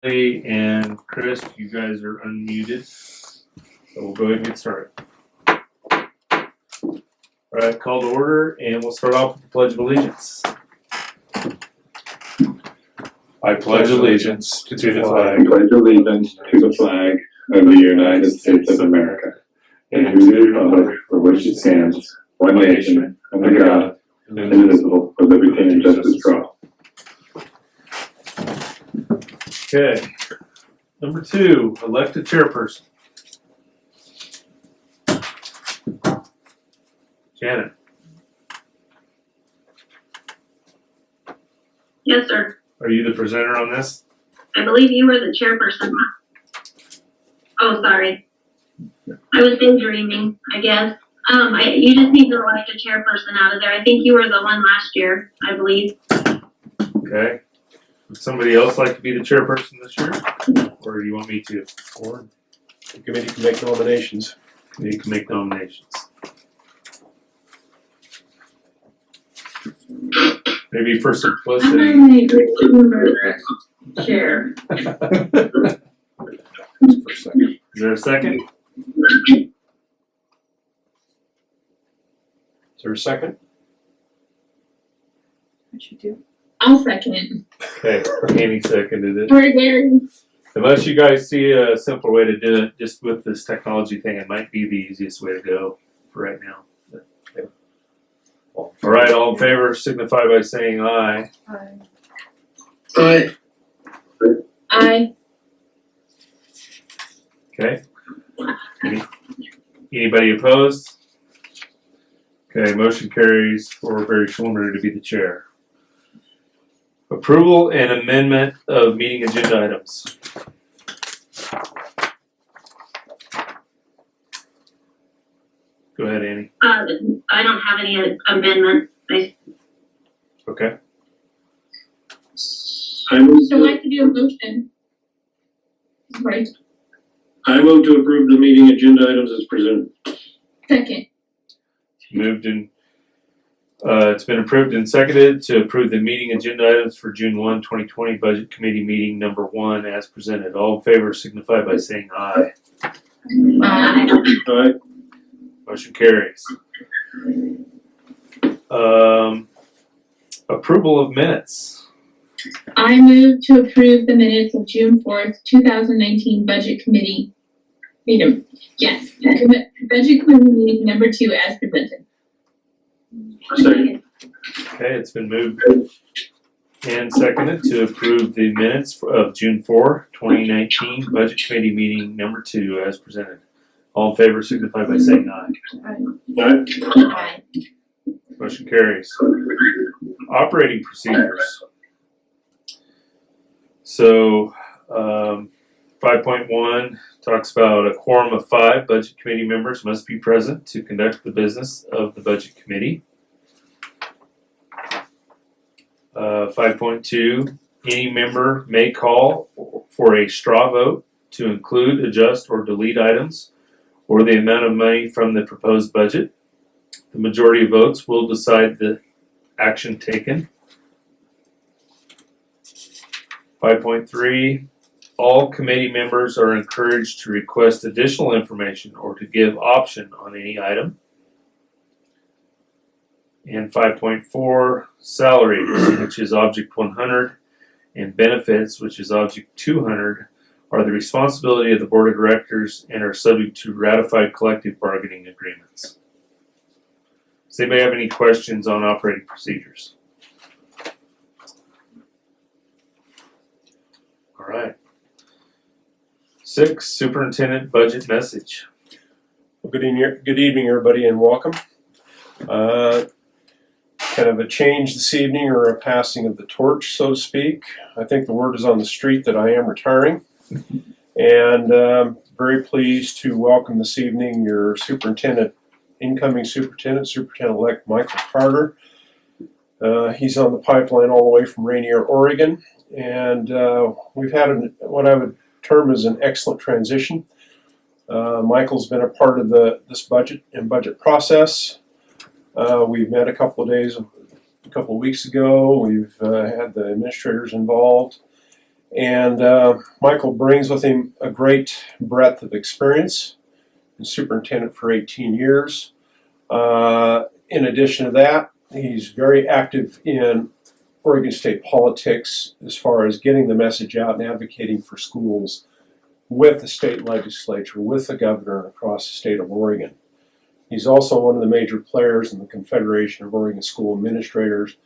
And Chris, you guys are unmuted, so we'll go ahead and get started. All right, call to order, and we'll start off with the Pledge of Allegiance. I pledge allegiance to the flag. I pledge allegiance to the flag of the United States of America and to the republic for which it stands, one nation, under God, indivisible, with liberty and justice for all. Okay. Number 2, elect a chairperson. Janet. Yes, sir. Are you the presenter on this? I believe you were the chairperson. Oh, sorry. I was daydreaming, I guess. You just need to elect a chairperson out of there. I think you were the one last year, I believe. Okay. Would somebody else like to be the chairperson this year? Or do you want me to? Or the committee can make nominations. You can make nominations. Maybe for simplicity. Chair. Is there a second? Is there a second? What you do? I'll second it. Okay, Annie seconded it. We're there. Unless you guys see a simpler way to do it, just with this technology thing, it might be the easiest way to go for right now. All right, all in favor signify by saying aye. Aye. Aye. Okay. Anybody opposed? Okay, motion carries for Barry Schulmer to be the chair. Approval and amendment of meeting agenda items. Go ahead, Annie. I don't have any amendment. Okay. I move So I'd like to do a motion. Right. to approve the meeting agenda items as presented. Second. It's been approved and seconded to approve the meeting agenda items for June 1, 2020 Budget Committee meeting number 1 as presented. All in favor signify by saying aye. Aye. Motion carries. Approval of minutes. I move to approve the minutes of June 4th, 2019 Budget Committee meeting. Yes, Budget Committee meeting number 2 as presented. Second. Okay, it's been moved and seconded to approve the minutes of June 4, 2019 Budget Committee meeting number 2 as presented. All in favor signify by saying aye. Aye. Aye. Motion carries. Operating procedures. So, 5.1 talks about a quorum of 5 Budget Committee members must be present to conduct the business of the Budget Committee. 5.2, any member may call for a straw vote to include, adjust, or delete items or the amount of money from the proposed budget. The majority of votes will decide the action taken. 5.3, all committee members are encouraged to request additional information or to give option on any item. And 5.4, salaries, which is object 100, and benefits, which is object 200, are the responsibility of the board of directors and are subject to ratified collective bargaining agreements. Does anybody have any questions on operating procedures? All right. 6, superintendent budget message. Well, good evening, everybody, and welcome. Kind of a change this evening, or a passing of the torch, so to speak. I think the word is on the street that I am retiring. And very pleased to welcome this evening your incoming Superintendent-elect Michael Carter. He's on the pipeline all the way from Rainier, Oregon. And we've had what I would term as an excellent transition. Michael's been a part of this budget process. We met a couple of weeks ago. We've had the administrators involved, And Michael brings with him a great breadth of experience. He's superintendent for 18 years. In addition to that, he's very active in Oregon State politics as far as getting the message out and advocating for schools with the state legislature, with the governor across the state of Oregon. He's also one of the major players in the Confederation of Oregon School Administrators.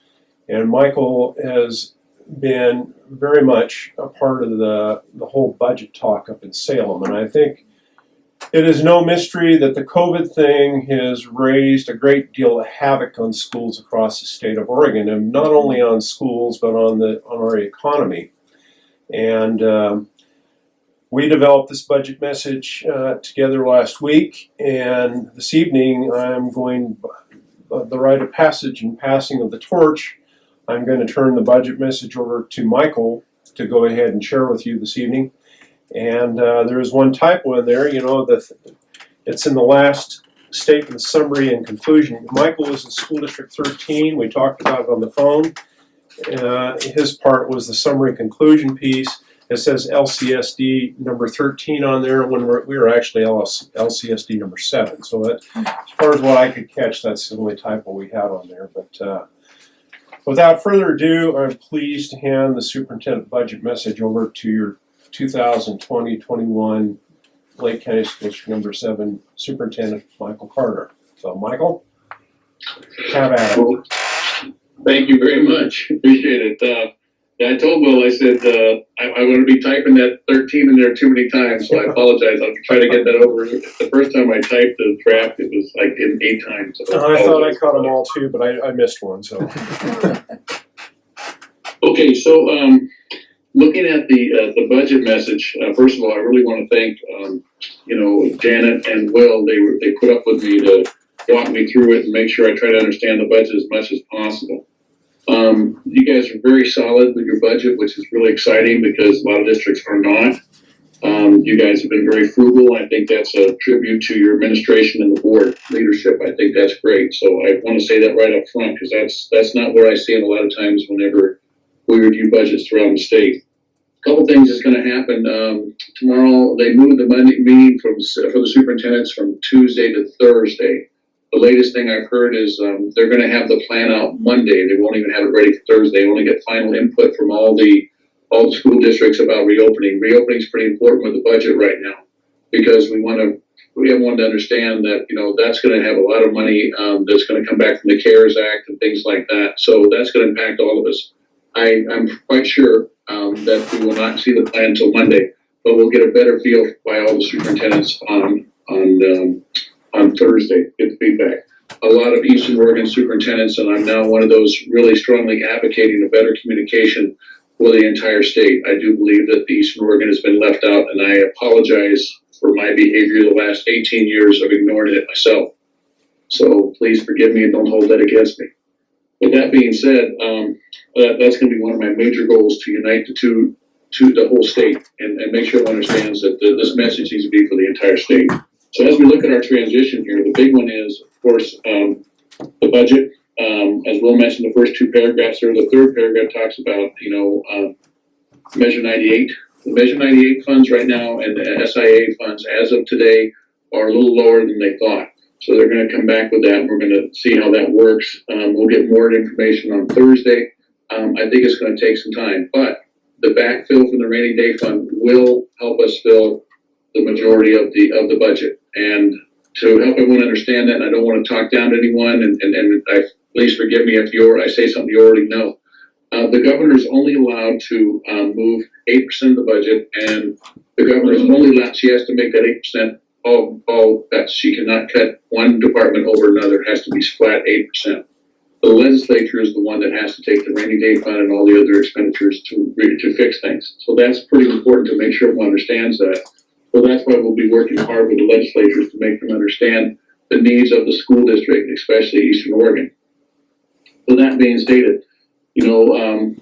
And Michael has been very much a part of the whole budget talk up in Salem. And I think it is no mystery that the COVID thing has raised a great deal of havoc on schools across the state of Oregon, and not only on schools, but on our economy. And we developed this budget message together last week, and this evening I'm going, the rite of passage and passing of the torch, I'm going to turn the budget message over to Michael to go ahead and share with you this evening. And there is one typo in there, it's in the last statement, summary, and conclusion. Michael is in School District 13. We talked about it on the phone. His part was the summary conclusion piece. It says LCSD number 13 on there when we were actually LCSD number 7. So that, as far as what I could catch, that's the only typo we had on there. But without further ado, I'm pleased to hand the superintendent budget message over to your 2020-21 Lake County School District number 7 Superintendent Michael Carter. So Michael, have at it. Thank you very much. Appreciate it. I told Will, I said, I'm going to be typing that 13 in there too many times, so I apologize. I'll try to get that over. The first time I typed the draft, it was like in 8 times. So I thought I caught them all too, but I missed one. So okay, so looking at the budget message, first of all, I really want to thank Janet and Will. They put up with me to walk me through it and make sure I try to understand the budget as much as possible. You guys are very solid with your budget, which is really exciting because a lot of districts are not. You guys have been very frugal. I think that's a tribute to your administration and the board leadership. I think that's great. So I want to say that right up front because that's not what I see a lot of times whenever we review budgets throughout the state. A couple things is going to happen. Tomorrow they moved the Monday meeting for the superintendents from Tuesday to Thursday. The latest thing I've heard is they're going to have the plan out Monday. They won't even have it ready for Thursday. They only get final input from all the school districts about reopening. Reopening is pretty important with the budget right now because we have one to understand that that's going to have a lot of money that's going to come back from the CARES Act and things like that. So that's going to impact all of us. I'm quite sure that we will not see the plan until Monday, but we'll get a better feel by all the superintendents on Thursday, get the feedback. A lot of Eastern Oregon superintendents, and I'm now one of those really strongly advocating a better communication for the entire state. I do believe that the Eastern Oregon has been left out, and I apologize for my behavior the last 18 years of ignoring it myself. So please forgive me and don't hold that against me. With that being said, that's going to be one of my major goals to unite to the whole state and make sure everyone understands that this message needs to be for the entire state. So as we look at our transition here, the big one is, of course, the budget. As Will mentioned, the first 2 paragraphs there, the third paragraph talks about, Measure 98. The Measure 98 funds right now and the SIA funds as of today are a little lower than they thought. So they're going to come back with that and we're going to see how that works. We'll get more information on Thursday. I think it's going to take some time, but the backfill from the rainy day fund will help us fill the majority of the budget. And to help everyone understand that, and I don't want to talk down to anyone, and please forgive me if I say something you already know. The governor is only allowed to move 8% of the budget, and the governor is only allowed, she has to make that 8% all cuts. She cannot cut one department over another. It has to be flat 8%. The legislature is the one that has to take the rainy day fund and all the other expenditures to fix things. So that's pretty important to make sure everyone understands that. So that's why we'll be working hard with the legislatures to make them understand the needs of the school district, especially Eastern Oregon. So that being stated, the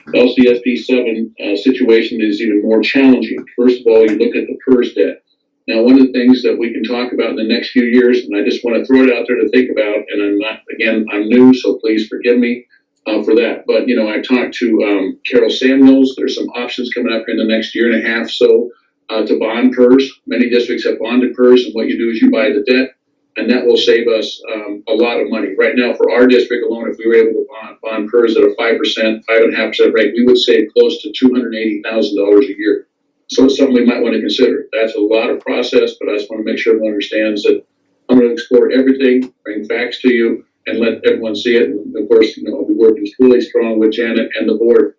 LCSD 7 situation is even more challenging. First of all, you look at the PERS debt. Now, one of the things that we can talk about in the next few years, and I just want to throw it out there to think about, and I'm new, so please forgive me. for that. But, you know, I talked to Carol Samuels. There's some options coming up in the next year and a half so to bond PERS. Many districts have bonded PERS, and what you do is you buy the debt, and that will save us a lot of money. Right now, for our district alone, if we were able to bond PERS at a 5%, 5.5% rate, we would save close to $280,000 a year. So it's something we might want to consider. That's a lot of process, but I just want to make sure everyone understands that I'm going to explore everything, bring facts to you, and let everyone see it. And of course, you know, I'll be working really strong with Janet and the board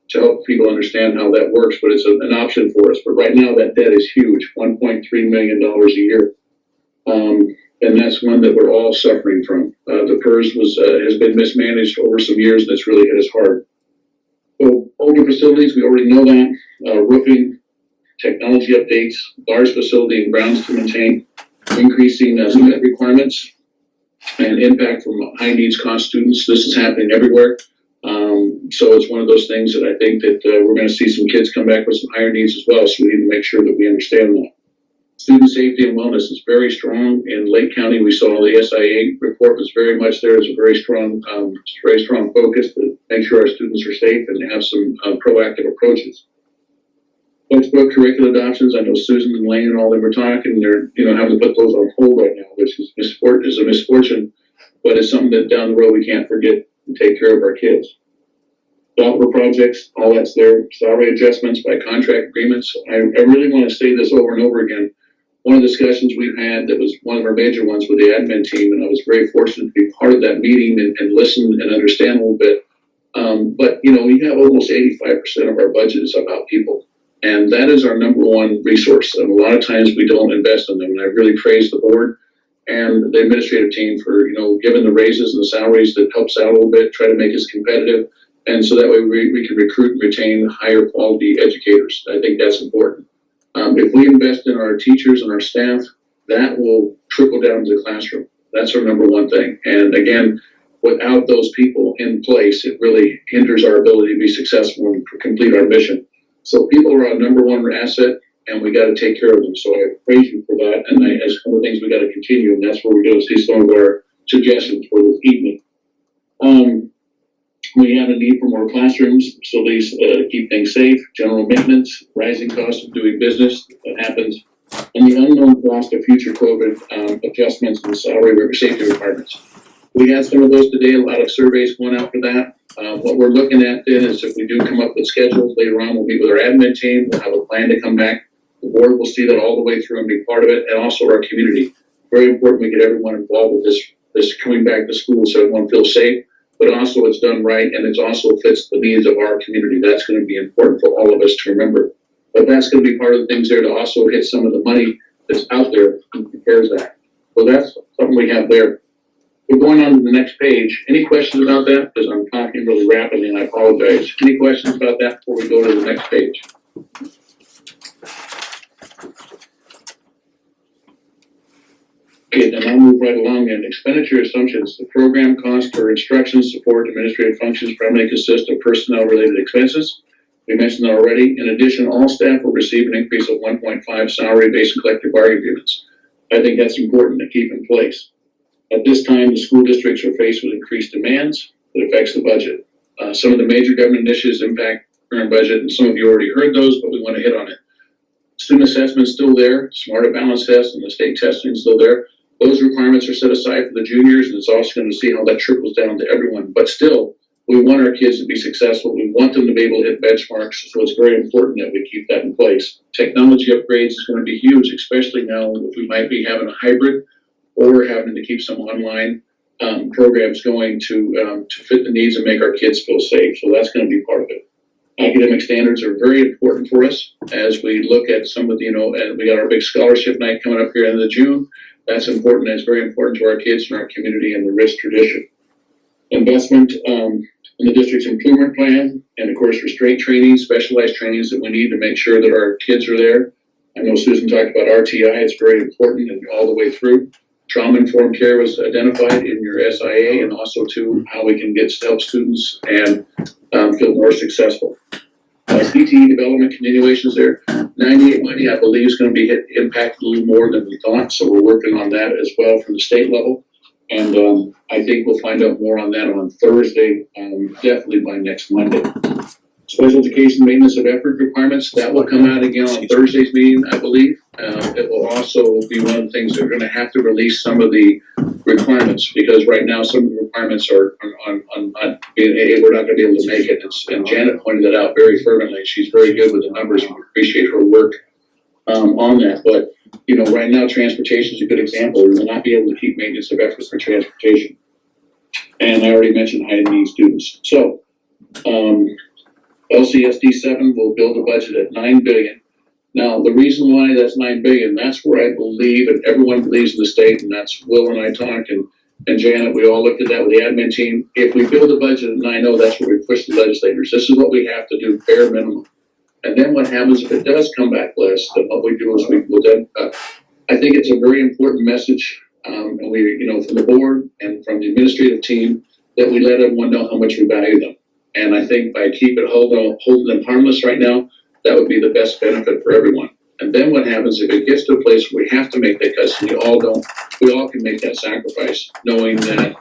to help people understand how that works, but it's an option for us. But right now, that debt is huge, $1.3 million a year. And that's one that we're all suffering from. The PERS has been mismanaged over some years, and it's really hit us hard. So older facilities, we already know that. Roofing, technology updates, large facility and grounds to maintain, increasing cement requirements, and impact from high needs cost students. This is happening everywhere. So it's one of those things that I think that we're going to see some kids come back with some higher needs as well. So we need to make sure that we understand that. Student safety and wellness is very strong. In Lake County, we saw the SIA report was very much there. It's a very strong focus to make sure our students are safe and have some proactive approaches. Textbook curriculum adoptions. I know Susan and Lane and all them were talking. They're having to put those on hold right now, which is a misfortune, but it's something that down the road we can't forget and take care of our kids. Software projects, all that's there. Salary adjustments by contract agreements. I really want to say this over and over again. One of the discussions we've had that was one of our major ones with the admin team, and I was very fortunate to be part of that meeting and listen and understand a little bit. But we have almost 85% of our budget is about people. And that is our number one resource. And a lot of times we don't invest in them. And I really praise the board and the administrative team for, giving the raises and the salaries that helps out a little bit, try to make us competitive. And so that way we can recruit and retain higher quality educators. I think that's important. If we invest in our teachers and our staff, that will trickle down to the classroom. That's our number one thing. And again, without those people in place, it really hinders our ability to be successful and complete our mission. So people are our number one asset, and we got to take care of them. So I praise you for that, and as one of the things we got to continue, and that's where we're going to see some of our suggestions for this evening. We have a need for more classrooms, facilities, keep things safe, general maintenance, rising cost of doing business that happens, and the unknown cost of future COVID adjustments and salary safety requirements. We had some of those today, a lot of surveys going out for that. What we're looking at then is if we do come up with schedules later on, we'll meet with our admin team, we'll have a plan to come back. The board will see that all the way through and be part of it, and also our community. Very important we get everyone involved with this coming back to school so everyone feels safe, but also it's done right and it also fits the needs of our community. That's going to be important for all of us to remember. But that's going to be part of the things there to also hit some of the money that's out there in the CARES Act. So that's something we have there. We're going on to the next page. Any questions about that? Because I'm talking really rapidly and I apologize. Any questions about that before we go to the next page? Okay, then I'll move right along then. Expenditure assumptions. The program cost for instruction, support, administrative functions primarily consist of personnel-related expenses. We mentioned that already. In addition, all staff will receive an increase of 1.5 salary-based collective bargaining agreements. I think that's important to keep in place. At this time, the school districts are faced with increased demands that affects the budget. Some of the major government initiatives impact the current budget, and some of you already heard those, but we want to hit on it. Student assessment is still there, smarter balance test, and the state testing is still there. Those requirements are set aside for the juniors, and it's also going to see how that trickles down to everyone. But still, we want our kids to be successful. We want them to be able to hit benchmarks, so it's very important that we keep that in place. Technology upgrades is going to be huge, especially now if we might be having a hybrid or having to keep some online programs going to fit the needs and make our kids feel safe. So that's going to be part of it. Academic standards are very important for us as we look at some of the, and we got our big scholarship night coming up here in the June. That's important. It's very important to our kids and our community and the rich tradition. Investment in the district's improvement plan, and of course, restraint training, specialized trainings that we need to make sure that our kids are there. I know Susan talked about RTI. It's very important and all the way through. Trauma-informed care was identified in your SIA, and also to how we can help students and feel more successful. CTE development continuations there. 98 money, I believe, is going to be impacted a little more than we thought, so we're working on that as well from the state level. And I think we'll find out more on that on Thursday, definitely by next Monday. Special education maintenance of effort requirements, that will come out again on Thursday's meeting, I believe. It will also be one of the things that we're gonna have to release some of the requirements, because right now some of the requirements are not being, we're not gonna be able to make it. And Janet pointed that out very fervently. She's very good with the numbers, and we appreciate her work on that. But, you know, right now, transportation is a good example. We will not be able to keep maintenance of effort for transportation. And I already mentioned high need students. So, LCSD 7 will build a budget at $9 billion. Now, the reason why that's $9 billion, that's where I believe, and everyone believes in the state, and that's Will and I talked, and Janet, we all looked at that with the admin team. If we build a budget at 9.0, that's where we push the legislators. This is what we have to do, bare minimum. And then what happens if it does come back less, then what we do is we will then, I think it's a very important message, and we, you know, from the board and from the administrative team, that we let everyone know how much we value them. And I think by holding them harmless right now, that would be the best benefit for everyone. And then what happens if it gets to a place where we have to make that cut, and we all can make that sacrifice, knowing that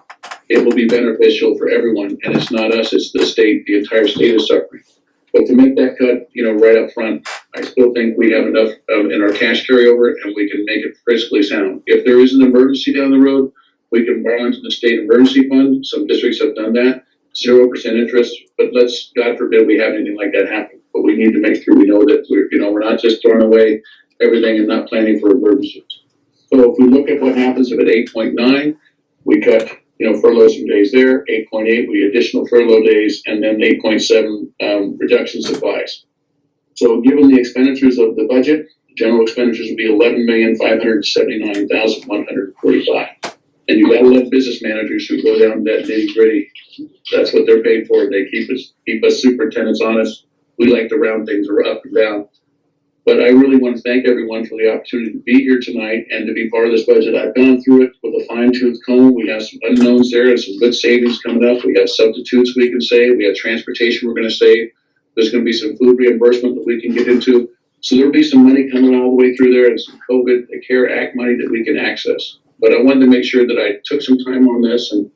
it will be beneficial for everyone, and it's not us, it's the state, the entire state is suffering. But to make that cut, you know, right up front, I still think we have enough in our cash carryover, and we can make it fiscally sound. If there is an emergency down the road, we can borrow into the state emergency fund. Some districts have done that, 0% interest. But let's, God forbid, we have anything like that happen. But we need to make sure we know that we're not just throwing away everything and not planning for emergencies. So if we look at what happens if at 8.9, we cut, you know, furlough some days there, 8.8, we additional furlough days, and then 8.7 reduction supplies. So given the expenditures of the budget, general expenditures would be $11,579,145. And you gotta let business managers who go down that nitty gritty. That's what they're paid for. They keep us superintendents honest. We like to round things up and down. But I really want to thank everyone for the opportunity to be here tonight and to be part of this budget. I've gone through it with a fine-tooth comb. We have some unknowns there and some good savings coming up. We have substitutes we can save. We have transportation we're going to save. There's going to be some food reimbursement that we can get into. So there'll be some money coming all the way through there and some COVID CARE Act money that we can access. But I wanted to make sure that I took some time on this, and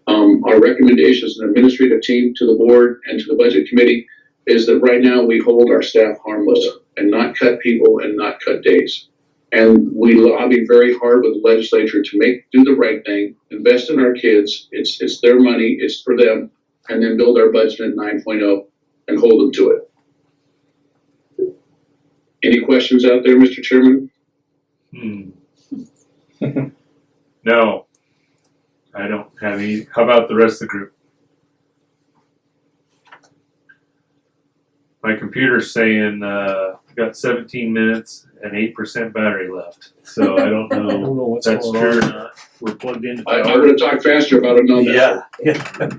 our recommendation as an administrative team to the board and to the budget committee is that right now we hold our staff harmless and not cut people and not cut days. And we lobby very hard with the legislature to do the right thing, invest in our kids. It's their money, it's for them, and then build our budget at 9.0 and hold them to it. Any questions out there, Mr. Chairman? No, I don't have any. How about the rest of the group? My computer's saying got 17 minutes and 8% battery left. So I don't I don't know know if what's that's going true or on. not. We're plugged into I power. would have talked faster if I'd have known that. Yeah.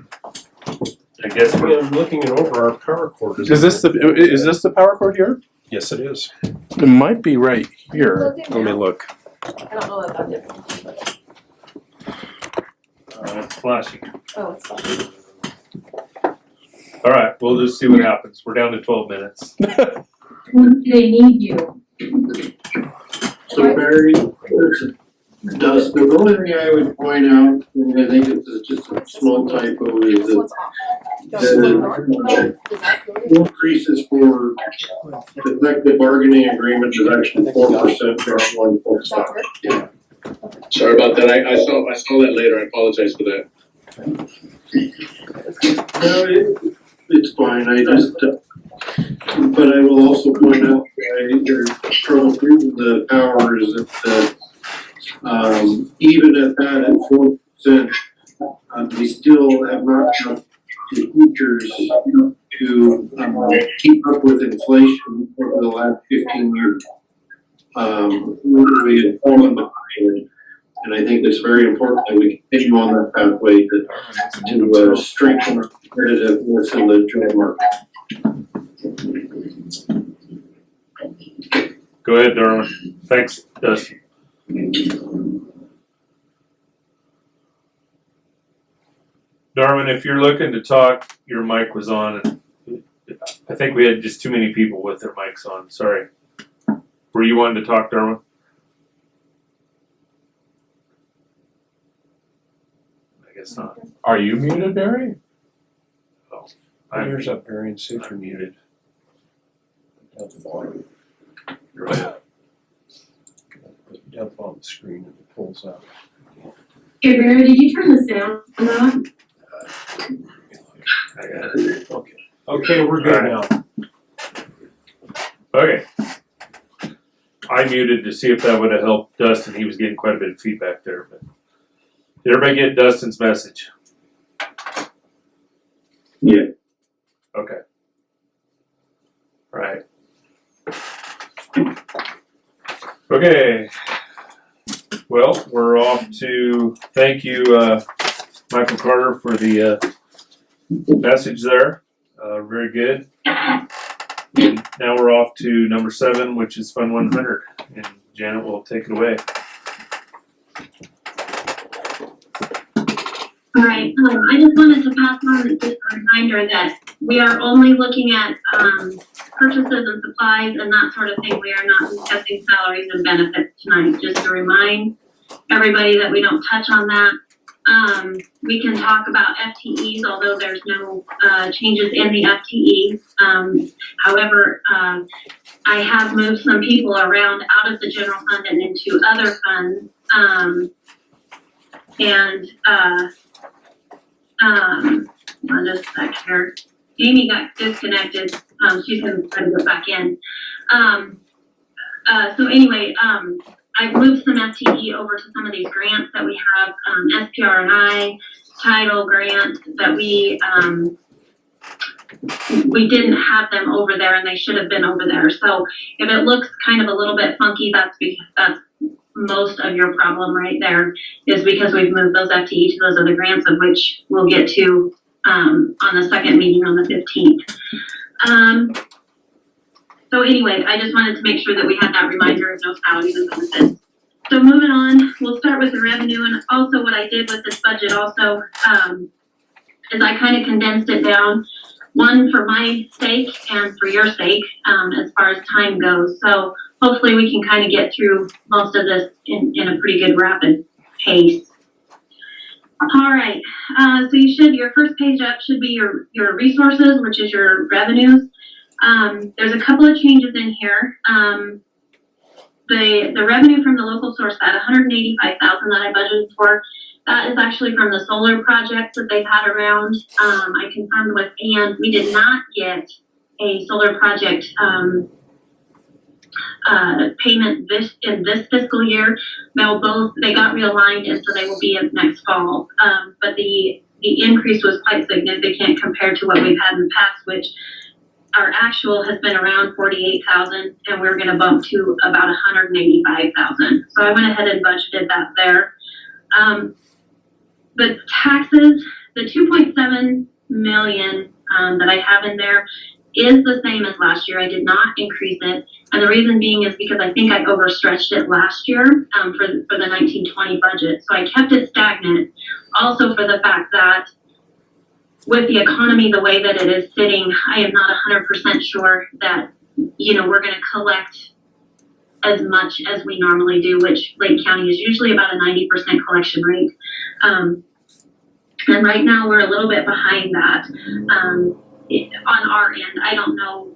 I guess we're I'm looking it over, our power cord Is this the power cord here? Yes, it is. It might be right here. Let me look. I don't know about that. it's flashing. Oh, it's fine. All right, we'll just see what happens. We're down to 12 minutes. When do they need you? So Barry, Dustin, the only thing I would point out, and I think it's just a small typo, is This that one's off. the Does that go to? increases for the collective bargaining agreement is actually 4%, not 1.5. Yeah. Sorry about that. I saw that later. I apologize for that. No, it's fine, I just, but I will also point out, there's trouble proving the powers that, even at that, at 4%, we still have not got the teachers to keep up with inflation over the last 15 years. We had fallen behind, and I think it's very important that we continue on that pathway to strengthen our competitiveness in the job market. Go ahead, Darwin. Thanks, Dustin. Darwin, if you're looking to talk, your mic was on. I think we had just too many people with their mics on. Sorry. Were you wanting to talk, Darwin? guess not. Are you muted, Barry? Yours up, Barry, and see if you're muted. Down the bottom. Right. Down the bottom of the screen and it pulls up. Hey, Barry, did you turn the sound off? I got it. Okay. Okay, we're good now. Okay. I muted to see if that would have helped Dustin. He was getting quite a bit of feedback there, but did everybody get Dustin's message? Yeah. Okay. Right. Okay. Well, we're off to thank you, Michael Carter, for the message there. Very good. And now we're off to number 7, which is Fund 100, and Janet will take it away. All right, I just wanted to pass on just a reminder that we are only looking at purchases and supplies and that sort of thing. We are not discussing salaries and benefits tonight, just to remind everybody that we don't touch on that. We can talk about FTEs, although there's no changes in the FTE. However, I have moved some people around out of the general fund and into other funds. I'll just sec here. Amy got disconnected. She's gonna try to go back in. So anyway, I've moved some FTE over to some of these grants that we have, SPR&I, title grants that we didn't have them over there and they should have been over there. So if it looks kind of a little bit funky, that's because that's most of your problem right there, is because we've moved those FTE to those other grants, of which we'll get to on the second meeting on the 15th. So anyway, I just wanted to make sure that we had that reminder of no salaries and benefits. So moving on, we'll start with the revenue, and also what I did with this budget also is I kind of condensed it down, one for my sake and for your sake, as far as time goes. So hopefully we can kind of get through most of this in a pretty good rapid pace. All right, so your first page up should be your resources, which is your revenues. There's a couple of changes in here. The revenue from the local source, that $185,000 that I budgeted for, that is actually from the solar projects that they've had around. I confirmed with Ann, we did not get a solar project payment in this fiscal year. They got realigned, and so they will be in next fall. But the increase was quite significant compared to what we've had in the past, which our actual has been around 48,000, and we're going to bump to about 185,000. So I went ahead and budgeted that there. The taxes, the 2.7 million that I have in there is the same as last year. I did not increase it, and the reason being is because I think I overstretched it last year for the 1920 budget. So I kept it stagnant. Also for the fact that with the economy the way that it is sitting, I am not 100% sure that, we're going to collect as much as we normally do, which Lake County is usually about a 90% collection rate. And right now we're a little bit behind that. On our end, I don't know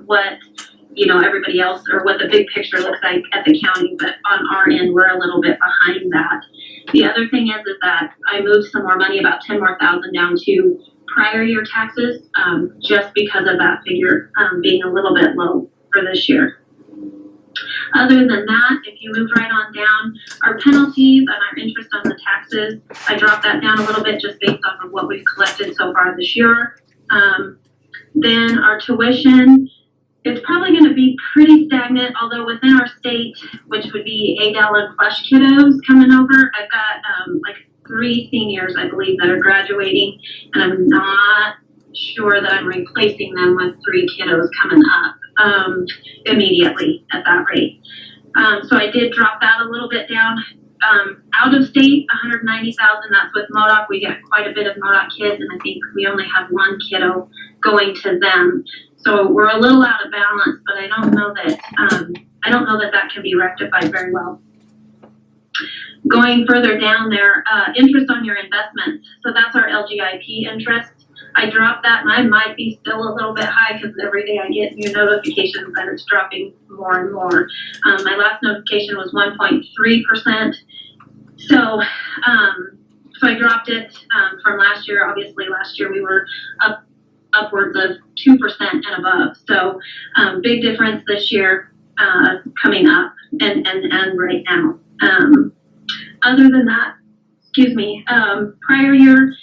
what everybody else or what the big picture looks like at the county, but on our end we're a little bit behind that. The other thing is that I moved some more money, about 10 more thousand, down to prior year taxes, just because of that figure being a little bit low for this year. Other than that, if you move right on down, our penalties and our interest on the taxes, I dropped that down a little bit just based off of what we've collected so far this year. Then our tuition, it's probably going to be pretty stagnant, although within our state, which would be ADEL and Flush kiddos coming over, I've got like 3 seniors, I believe, that are graduating, and I'm not sure that I'm replacing them with 3 kiddos coming up immediately at that rate. So I did drop that a little bit down. Out of state, 190,000, that's with MODOC. We get quite a bit of MODOC kids, and I think we only have 1 kiddo going to them. So we're a little out of balance, but I don't know that that can be rectified very well. Going further down there, interest on your investments. So that's our LGIP interest. I dropped that, and I might be still a little bit high because every day I get new notifications that it's dropping more and more. My last notification was 1.3%. So I dropped it from last year. Obviously, last year we were upwards of 2% and above. So big difference this year coming up and right now. Other than that, prior year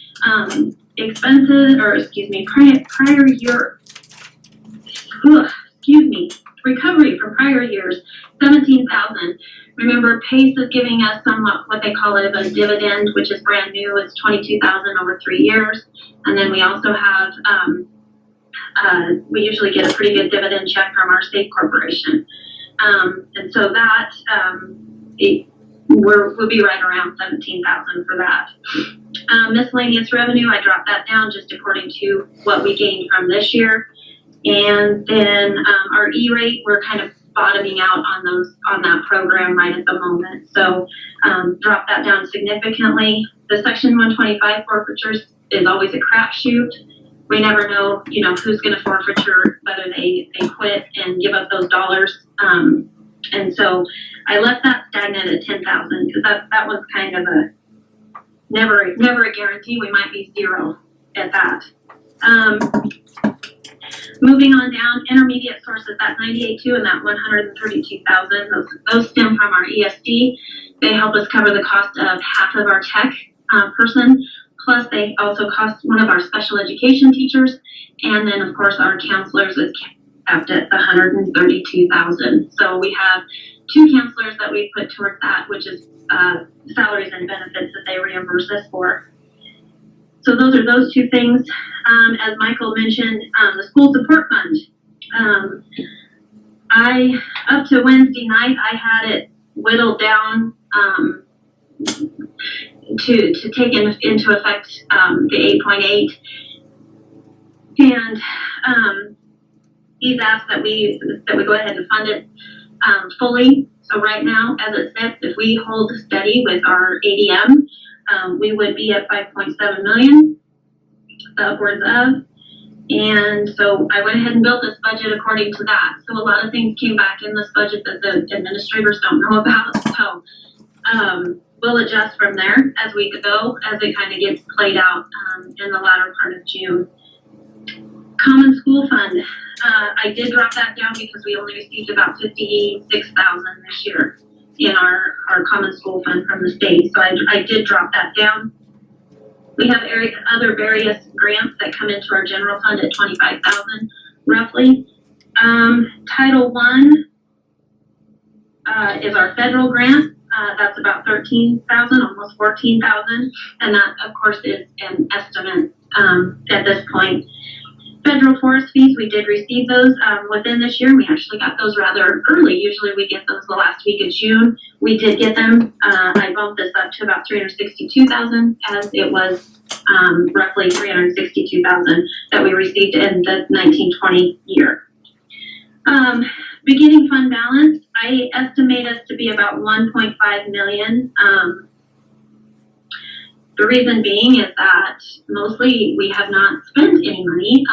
expenses, or prior year, recovery from prior years, 17,000. Remember, PACE is giving us somewhat what they call it a dividend, which is brand new. It's 22,000 over 3 years. And then we also have, we usually get a pretty good dividend check from our state corporation. And so that, we'll be right around 17,000 for that. Miscellaneous revenue, I dropped that down just according to what we gained from this year. And then our E-rate, we're kind of bottoming out on that program right at the moment. So drop that down significantly. The Section 125 forfeitures is always a crapshoot. We never know, who's going to forfeiture, whether they quit and give up those dollars. And so I left that stagnant at 10,000 because that was kind of a never a guarantee. We might be zero at that. Moving on down, intermediate sources, that 98.2 and that 132,000, those stem from our ESD. They help us cover the cost of half of our tech person. Plus, they also cost one of our special education teachers. And then, of course, our counselors is capped at the 132,000. So we have 2 counselors that we put toward that, which is salaries and benefits that they reimburse us for. So those are those 2 things. As Michael mentioned, the school support fund. Up to Wednesday night, I had it whittled down to take into effect the 8.8. And he's asked that we go ahead and fund it fully. So right now, as it sits, if we hold steady with our ADM, we would be at 5.7 million, upwards of. And so I went ahead and built this budget according to that. So a lot of things came back in this budget that the administrators don't know about. So we'll adjust from there as we go, as it kind of gets played out in the latter part of June. Common School Fund. I did drop that down because we only received about 56,000 this year in our Common School Fund from the state. So I did drop that down. We have other various grants that come into our general fund at 25,000 roughly. Title I is our federal grant. That's about 13,000, almost 14,000. And that, of course, is an estimate at this point. Federal forest fees, we did receive those within this year. We actually got those rather early. Usually we get those the last week of June. We did get them. I bumped this up to about 362,000 as it was roughly 362,000 that we received in the 1920 year. Beginning fund balance, I estimate us to be about 1.5 million. The reason being is that mostly we have not spent any money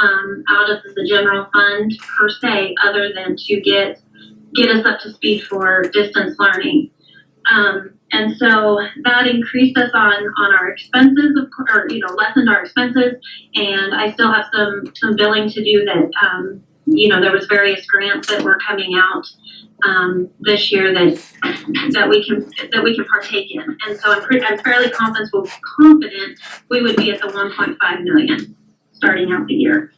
out of the general fund per se, other than to get us up to speed for distance learning. And so that increased us on our expenses, or lessened our expenses. And I still have some billing to do that. There was various grants that were coming out this year that we can partake in, and so I'm fairly confident we would be at the 1.5 million starting out the year.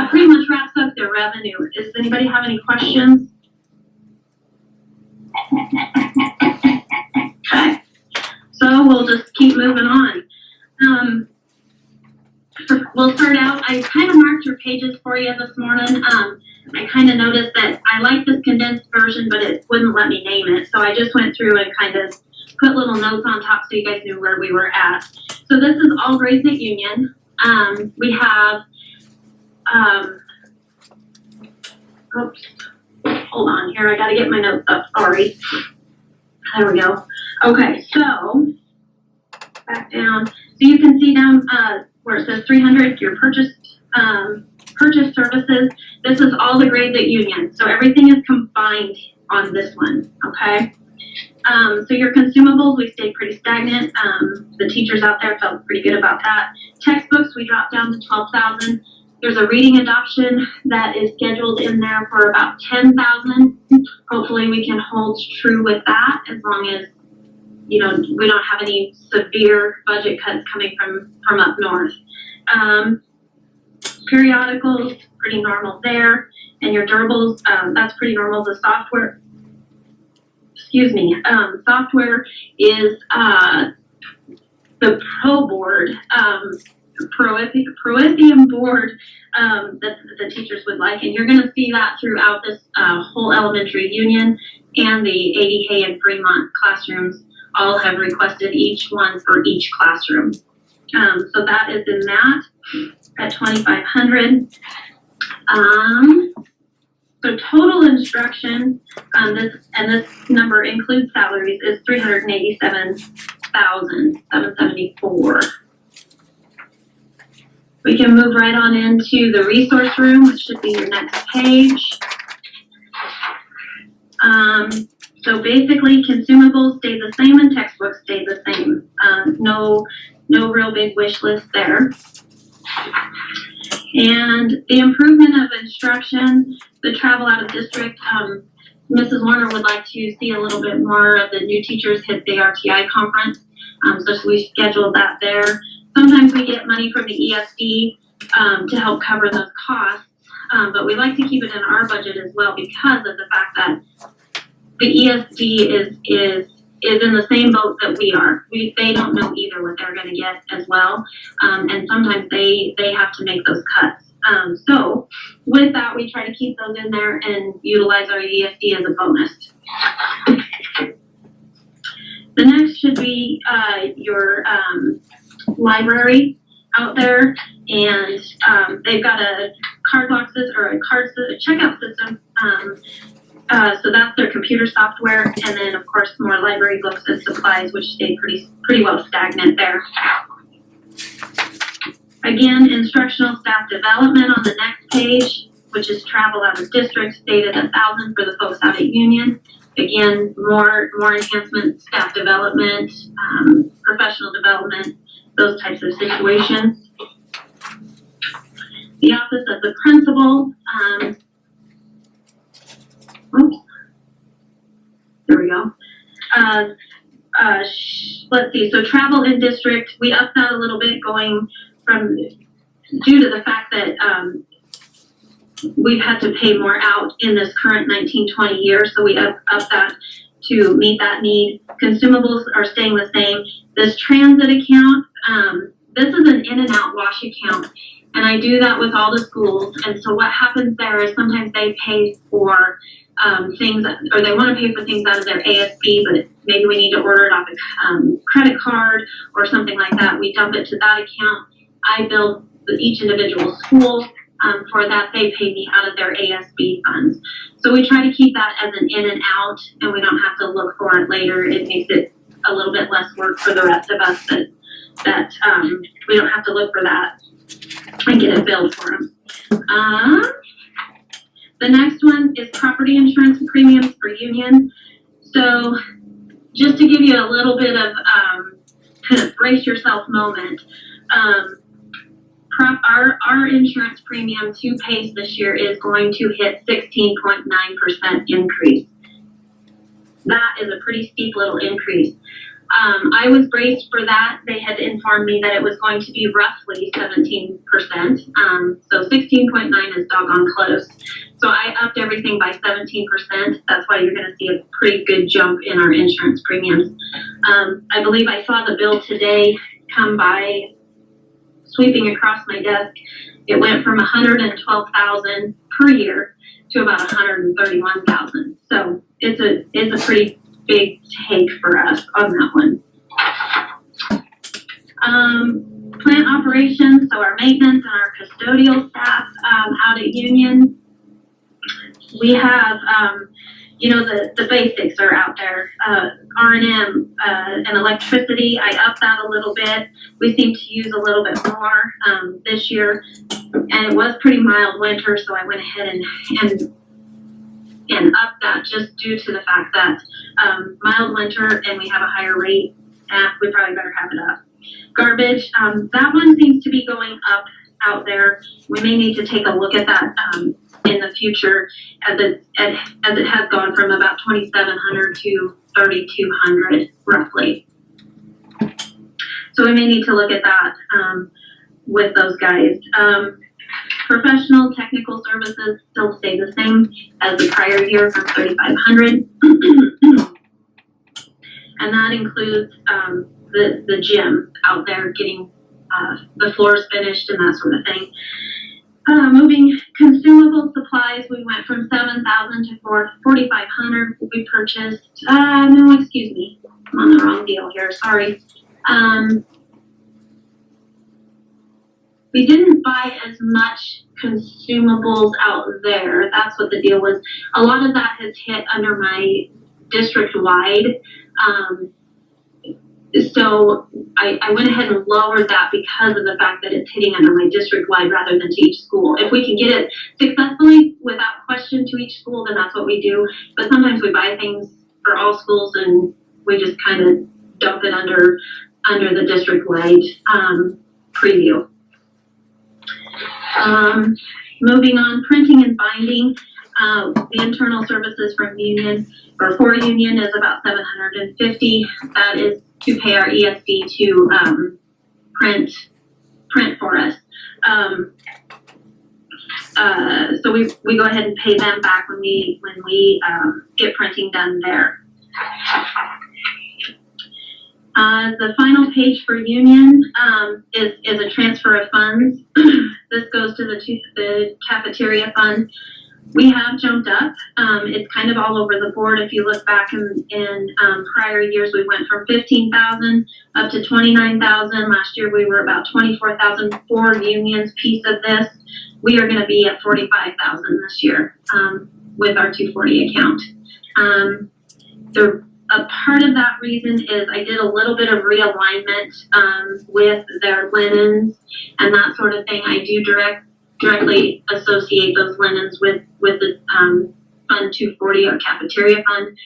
Pretty much wraps up their revenue. Does anybody have any questions? Okay, so we'll just keep moving on. We'll start out. I kind of marked your pages for you this morning. I kind of noticed that I like this condensed version, but it wouldn't let me name it. So I just went through and kind of put little notes on top so you guys knew where we were at. So this is all grades at Union. We have, oops, hold on here. I got to get my notes up. Sorry. There we go. Okay, so back down. So you can see down where it says 300, your purchase services. This is all the grades at Union. So everything is combined on this one, okay? So your consumables, we stayed pretty stagnant. The teachers out there felt pretty good about that. Textbooks, we dropped down to 12,000. There's a reading adoption that is scheduled in there for about 10,000. Hopefully we can hold true with that as long as, you know, we don't have any severe budget cuts coming from up north. Periodicals, pretty normal there. And your durables, that's pretty normal. The software, software is the Pro Board, Proethium board that the teachers would like, and you're going to see that throughout this whole elementary union, and the ADK and Fremont classrooms all have requested each one for each classroom. So that is in that at 2,500. So total instruction, this number includes salaries, is 387,774. We can move right on into the resource room, which should be your next page. So basically, consumables stay the same and textbooks stay the same. No real big wish list there. And the improvement of instruction, the travel out of district, Mrs. Warner would like to see a little bit more of the new teachers hit the RTI conference. So we scheduled that there. Sometimes we get money from the ESD to help cover those costs, but we like to keep it in our budget as well because of the fact that the ESD is in the same boat that we are. They don't know either what they're going to get as well, and sometimes they have to make those cuts. So with that, we try to keep those in there and utilize our ESD as a bonus. The next should be your library out there, and they've got a card boxes or a checkout system. So that's their computer software, and then of course more library books and supplies, which stayed pretty well stagnant there. Again, instructional staff development on the next page, which is travel out of district, stayed at 1,000 for the folks out at Union. Again, more enhancement, staff development, professional development, those types of situations. The office of the principal, there we go. Let's see, so travel in district, we upped that a little bit due to the fact that we've had to pay more out in this current 19-20 year, so we upped that to meet that need. Consumables are staying the same. This transit account, this is an in and out wash account, and I do that with all the schools. And so what happens there is sometimes they pay for things, or they want to pay for things out of their ASB, but maybe we need to order it off a credit card or something like that. We dump it to that account. I bill each individual school for that. They pay me out of their ASB funds. So we try to keep that as an in and out, and we don't have to look for it later. It makes it a little bit less work for the rest of us that we don't have to look for that and get it billed for them. The next one is property insurance premiums for Union. So just to give you a little bit of kind of brace yourself moment, our insurance premium to PACE this year is going to hit 16.9% increase. That is a pretty steep little increase. I was braced for that. They had informed me that it was going to be roughly 17%. So 16.9 is doggone close. So I upped everything by 17%. That's why you're going to see a pretty good jump in our insurance premiums. I believe I saw the bill today come by sweeping across my desk. It went from $112,000 per year to about $131,000. So it's a pretty big take for us on that one. Plant operations, so our maintenance and our custodial staff out at Union. We have the basics are out there. R&M, and electricity, I upped that a little bit. We seem to use a little bit more, this year. And it was pretty mild winter, so I went ahead and upped that just due to the fact that, mild winter and we have a higher rate, we probably better have it up. Garbage, that one seems to be going up out there. We may need to take a look at that, in the future, as it has gone from about 2,700 to 3,200 roughly. So we may need to look at that, with those guys. Professional technical services still stay the same as the prior year from 3,500. And that includes, the gym out there getting, the floors finished and that sort of thing. Moving consumable supplies, we went from 7,000 to 4,500. We purchased, no, excuse me, I'm on the wrong deal here, sorry. We didn't buy as much consumables out there. That's what the deal was. A lot of that has hit under my district-wide. So I went ahead and lowered that because of the fact that it's hitting under my district-wide rather than to each school. If we can get it successfully without question to each school, then that's what we do. But sometimes we buy things for all schools and we just kind of dump it under the district-wide preview. Moving on, printing and binding. The internal services from union or for union is about 750. That is to pay our ESD to print for us. So we go ahead and pay them back when we get printing done there. The final page for union is a transfer of funds. This goes to the Cafeteria Funds. We have jumped up. It's kind of all over the board. If you look back in prior years, we went from 15,000 up to 29,000. Last year, we were about 24,000 for unions piece of this. We are going to be at 45,000 this year with our 240 account. A part of that reason is I did a little bit of realignment with their linens and that sort of thing. I do directly associate those linens with the Fund 240 or Cafeteria Fund,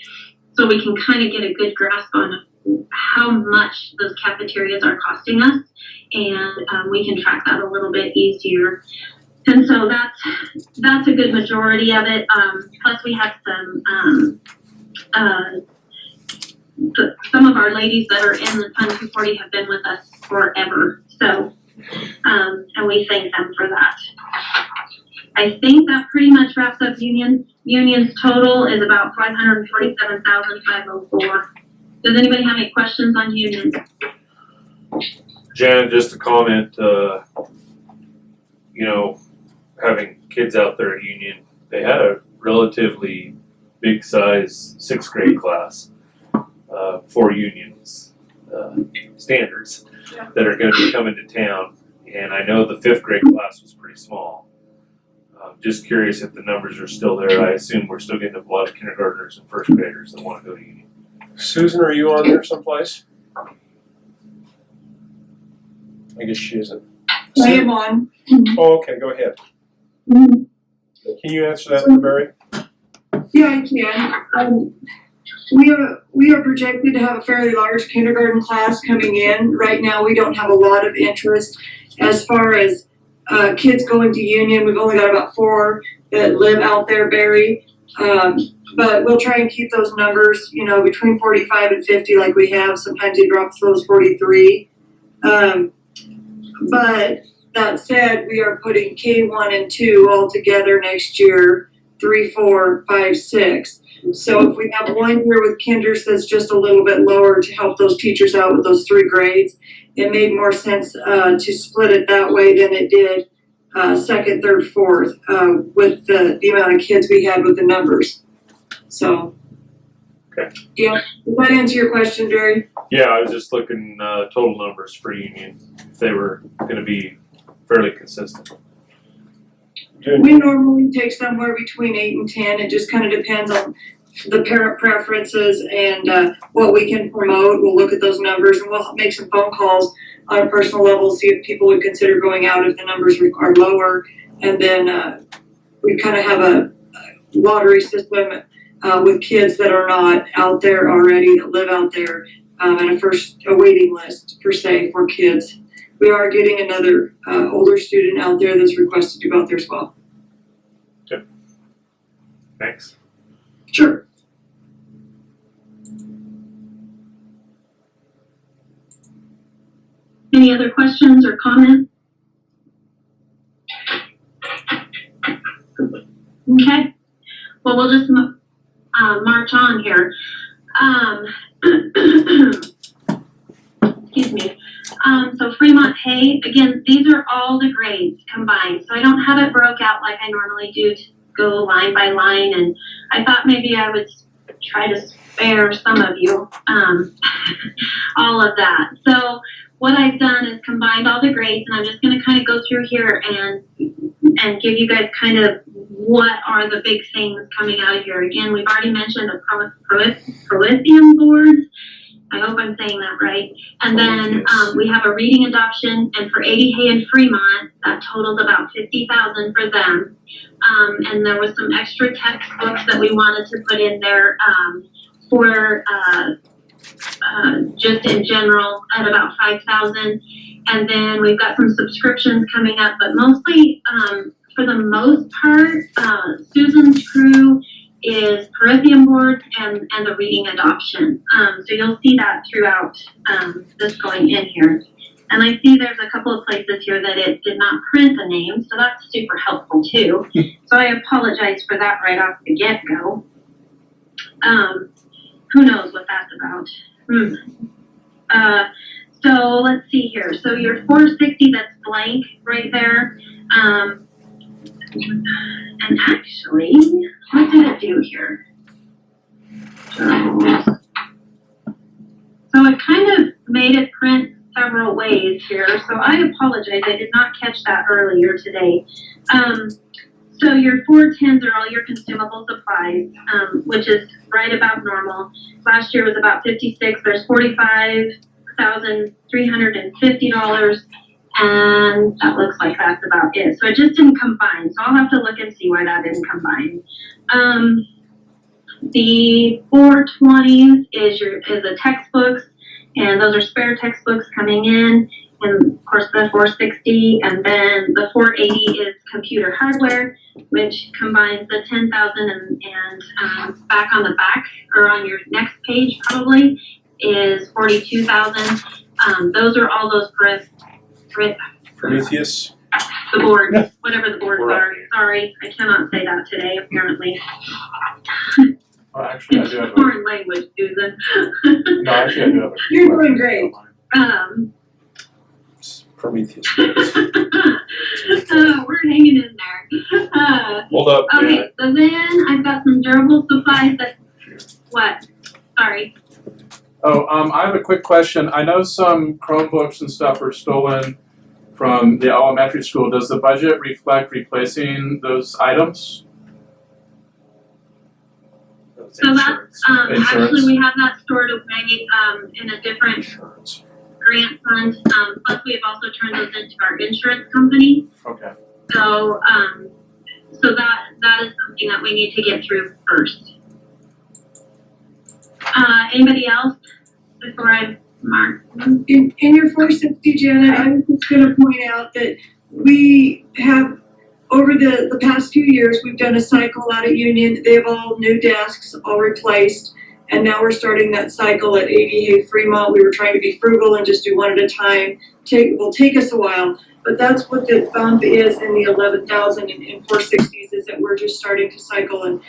so we can kind of get a good grasp on how much those cafeterias are costing us, and we can track that a little bit easier. And so that's a good majority of it. Plus we have some of our ladies that are in the Fund 240 have been with us forever. So, and we thank them for that. I think that pretty much wraps up union. Union's total is about 547,504. Does anybody have any questions on union? Janet, just a comment, having kids out there at Union, they had a relatively big size 6th grade class for unions standards that are going to be coming to town. And I know the 5th grade class was pretty small. Just curious if the numbers are still there. I assume we're still getting a lot of kindergartners and 1st graders that want to go to Union. Susan, are you on there someplace? I guess she isn't. I am on. Oh, okay, go ahead. Can you answer that for Barry? Yeah, I can. We are projected to have a fairly large kindergarten class coming in. Right now, we don't have a lot of interest as far as kids going to Union. We've only got about 4 that live out there, Barry. But we'll try and keep those numbers, between 45 and 50 like we have. Sometimes they drop as low as 43. But that said, we are putting K1 and 2 all together next year, 3, 4, 5, 6. So if we have 1 year with kinders that's just a little bit lower to help those teachers out with those 3 grades, it made more sense to split it that way than it did 2nd, 3rd, 4th with the amount of kids we had with the numbers. So, Okay. Yeah, does that answer your question, Jerry? Yeah, I was just looking total numbers for Union, if they were going to be fairly consistent. We normally take somewhere between 8 and 10. It just kind of depends on the parent preferences and what we can promote. We'll look at those numbers and we'll make some phone calls on a personal level, see if people would consider going out if the numbers are lower. And then we kind of have a lottery system with kids that are not out there already, that live out there, and a waiting list per se for kids. We are getting another older student out there that's requested to go out there as well. Thanks. Sure. Any other questions or comments? Okay, well, we'll just march on here. Excuse me. So Fremont Hay, again, these are all the grades combined. So I don't have it broke out like I normally do to go line by line. And I thought maybe I would try to spare some of you all of that. So what I've done is combined all the grades, and I'm just going to kind of go through here and give you guys kind of what are the big things coming out of here. Again, we've already mentioned the Proethium boards. I hope I'm saying that right. And then we have a reading adoption, and for 80 Hay and Fremont, that totals about $50,000 for them. And there was some extra textbooks that we wanted to put in there for just in general at about $5,000. And then we've got some subscriptions coming up, but mostly, for the most part, Susan's crew is Proethium boards and the reading adoption. So you'll see that throughout this going in here. And I see there's a couple of places here that it did not print the name, so that's super helpful too. So I apologize for that right off the get-go. Who knows what that's about? So let's see here. So your 460, that's blank right there. And actually, what did it do here? So it kind of made it print several ways here. So I apologize. I did not catch that earlier today. So your 410s are all your consumable supplies, which is right about normal. Last year was about 56. There's $45,350. And that looks like that's about it. So it just didn't combine. So I'll have to look and see why that didn't combine. The 420s is the textbooks, and those are spare textbooks coming in. And of course the 460, and then the 480 is computer hardware, which combines the 10,000 and back on the back, or on your next page probably, is 42,000. Those are all those Prometheus. the board, whatever the boards are. Sorry, I cannot say that today, apparently. Well, actually, I It's do have foreign language, Susan. no, actually, I do have a. You're doing great. Prometheus. We're hanging in there. Hold up. Okay, so then I've got some durable supplies that, what? Sorry. Oh, I have a quick question. I know some Chromebooks and stuff were stolen from the elementary school. Does the budget reflect replacing those items? So that's, Insurance. actually we have that stored away, in a different Insurance. grant fund. Plus we have also turned those into our insurance company. Okay. So, so that is something that we need to get through first. Anybody else before I mark? In your 460, Janet, I'm just gonna point out that we have, over the past few years, we've done a cycle out at Union. They have all new desks, all replaced. And now we're starting that cycle at 80 Hay Fremont. We were trying to be frugal and just do one at a time. Will take us a while, but that's what the bump is in the 11,000 in 460s, is that we're just starting to cycle and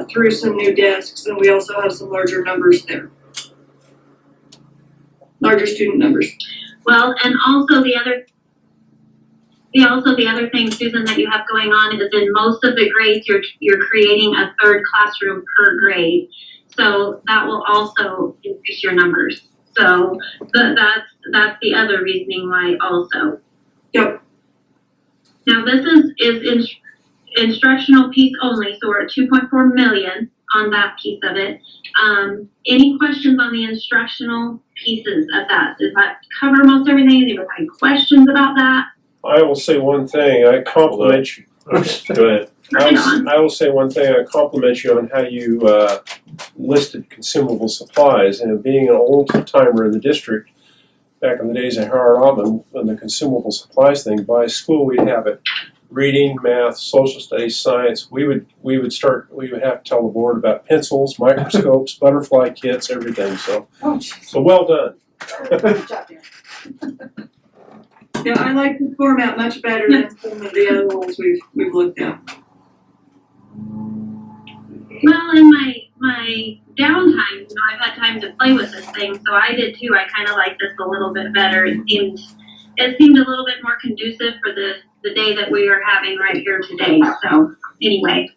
through some new desks, and we also have some larger numbers there. Larger student numbers. Well, and also the other thing, Susan, that you have going on is in most of the grades, you're creating a third classroom per grade. So that will also increase your numbers. So that's the other reasoning why also. Yep. Now this is instructional piece only, so we're at 2.4 million on that piece of it. Any questions on the instructional pieces of that? Does that cover most everything? Anybody have any questions about that? I will say one thing, I compliment you. Go ahead. Right on. I will say one thing, I compliment you on how you listed consumable supplies, and being an old timer in the district, back in the days of Howard Altman, when the consumable supplies thing, by school we'd have it. Reading, math, social studies, science, we would have to tell the board about pencils, microscopes, butterfly kits, everything, so well done. Good job, Dan. Yeah, I like the format much better than some of the other ones we've looked at. Well, in my downtime, I've had time to play with this thing, so I did too. I kind of like this a little bit better. It seemed a little bit more conducive for the day that we are having right here today. So anyway,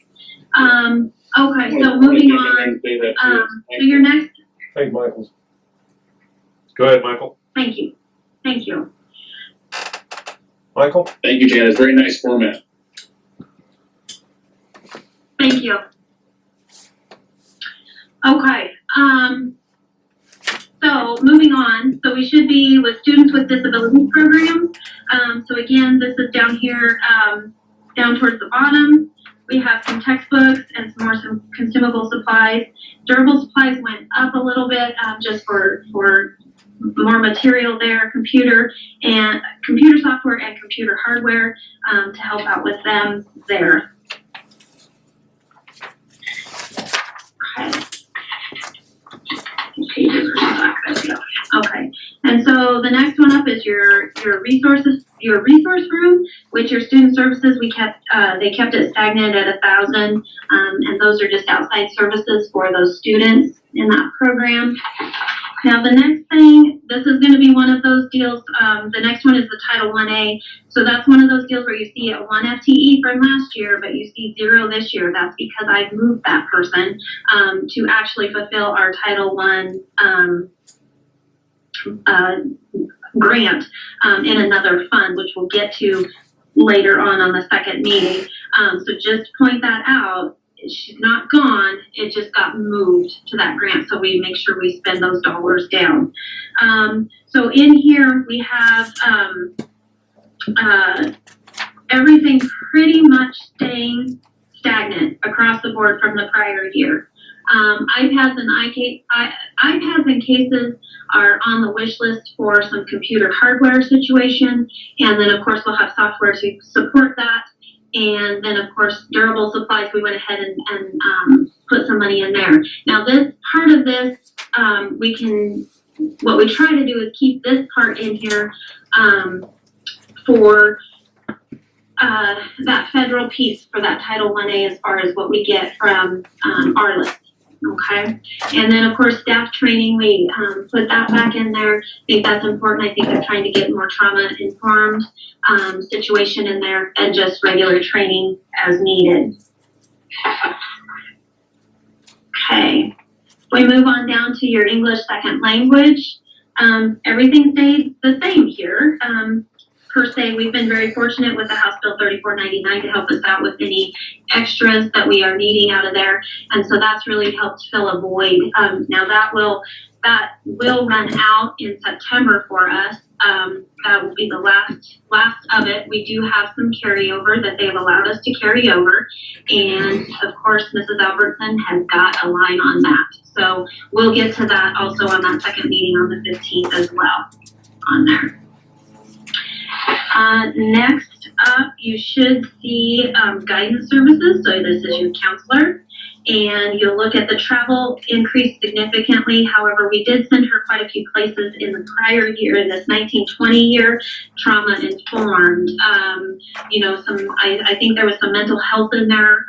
okay. So moving on. So your next. Hey, Michael. Go ahead, Michael. Thank you. Michael? Thank you, Janice. Very nice format. Thank you. Okay, so moving on, so we should be with students with disabilities programs. So again, this is down here, down towards the bottom. We have some textbooks and some consumable supplies. Durable supplies went up a little bit, just for more material there, computer software and computer hardware, to help out with them there. Okay. Pages are stuck. There we go. Okay, and so the next one up is your resource room, which your student services they kept it stagnant at 1,000, and those are just outside services for those students in that program. Now the next thing, this is going to be one of those deals. The next one is the Title 1A. So that's one of those deals where you see a 1 FTE from last year, but you see 0 this year. That's because I've moved that person to actually fulfill our Title 1 grant in another fund, which we'll get to later on the second meeting. So just point that out. She's not gone, it just got moved to that grant, so we make sure we spend those dollars down. So in here we have everything pretty much staying stagnant across the board from the prior year. iPads and cases are on the wish list for some computer hardware situation, and then of course we'll have software to support that. And then, of course, durable supplies, we went ahead and put some money in there. Now, this part of this, what we try to do is keep this part in here for that federal piece for that Title 1A as far as what we get from our list. Okay, and then of course staff training, we put that back in there. I think that's important. I think they're trying to get more trauma informed situation in there and just regular training as needed. Okay, we move on down to your English second language. Everything stayed the same here. Per se, we've been very fortunate with the House Bill 3499 to help us out with any extras that we are needing out of there, and so that's really helped fill a void. Now that will run out in September for us. That will be the last of it. We do have some carryover that they've allowed us to carry over, and of course, Mrs. Albertson has got a line on that. So we'll get to that also on that second meeting on the 15th as well on there. Next up, you should see guidance services. So this is your counselor, and you'll look at the travel increased significantly. However, we did send her quite a few places in the prior year, in this 1920 year, trauma informed. I think there was some mental health in their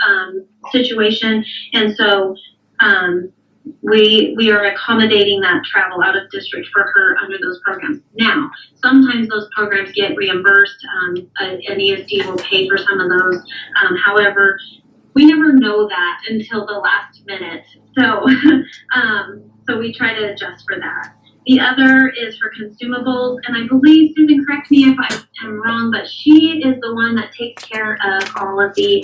situation, and so we are accommodating that travel out of district for her under those programs. Now, sometimes those programs get reimbursed. An ESD will pay for some of those. However, we never know that until the last minute. So, so we try to adjust for that. The other is for consumables, and I believe, Susan, correct me if I am wrong, but she is the one that takes care of all of the,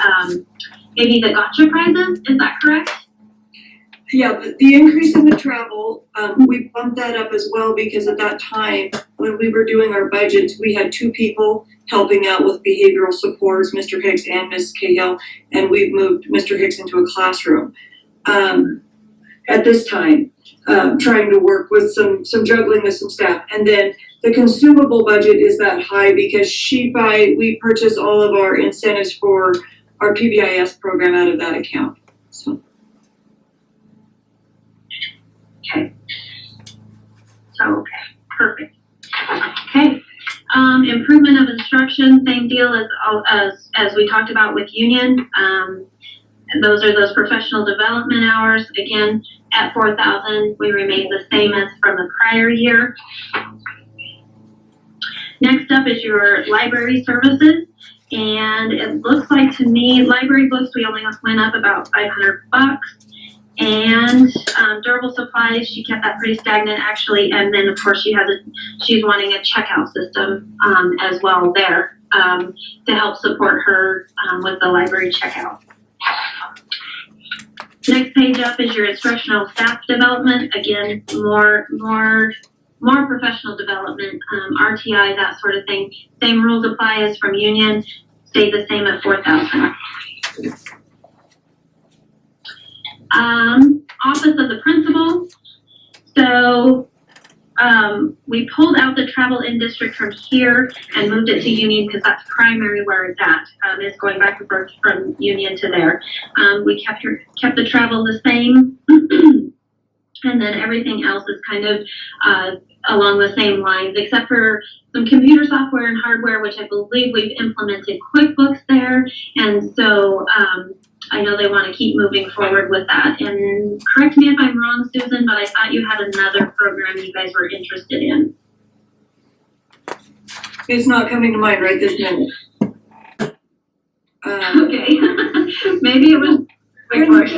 maybe the gotcha prizes. Is that correct? Yeah, the increase in the travel, we bumped that up as well because at that time, when we were doing our budgets, we had 2 people helping out with behavioral supports, Mr. Hicks and Ms. Cahill, and we've moved Mr. Hicks into a classroom. At this time, trying to work with some juggling with some staff. And then the consumable budget is that high because we purchase all of our incentives for our PBIS program out of that account, so. So, perfect. Okay, improvement of instruction, same deal as we talked about with union. And those are those professional development hours. Again, at 4,000, we remain the same as from the prior year. Next up is your library services. And it looks like to me, library books, we only went up about $500. And durable supplies, she kept that pretty stagnant actually. And then of course she's wanting a checkout system as well there to help support her with the library checkout. Next page up is your instructional staff development. Again, more professional development, RTI, that sort of thing. Same rules apply as from union, stayed the same at 4,000. Office of the principal. So we pulled out the travel in district from here and moved it to union because that's primary where it's at. It's going back and forth from union to there. We kept the travel the same. And then everything else is kind of along the same lines, except for some computer software and hardware, which I believe we've implemented QuickBooks there. And so I know they want to keep moving forward with that. And correct me if I'm wrong, Susan, but I thought you had another program you guys were interested in. It's not coming to mind right this minute. Okay, maybe it was QuickBooks.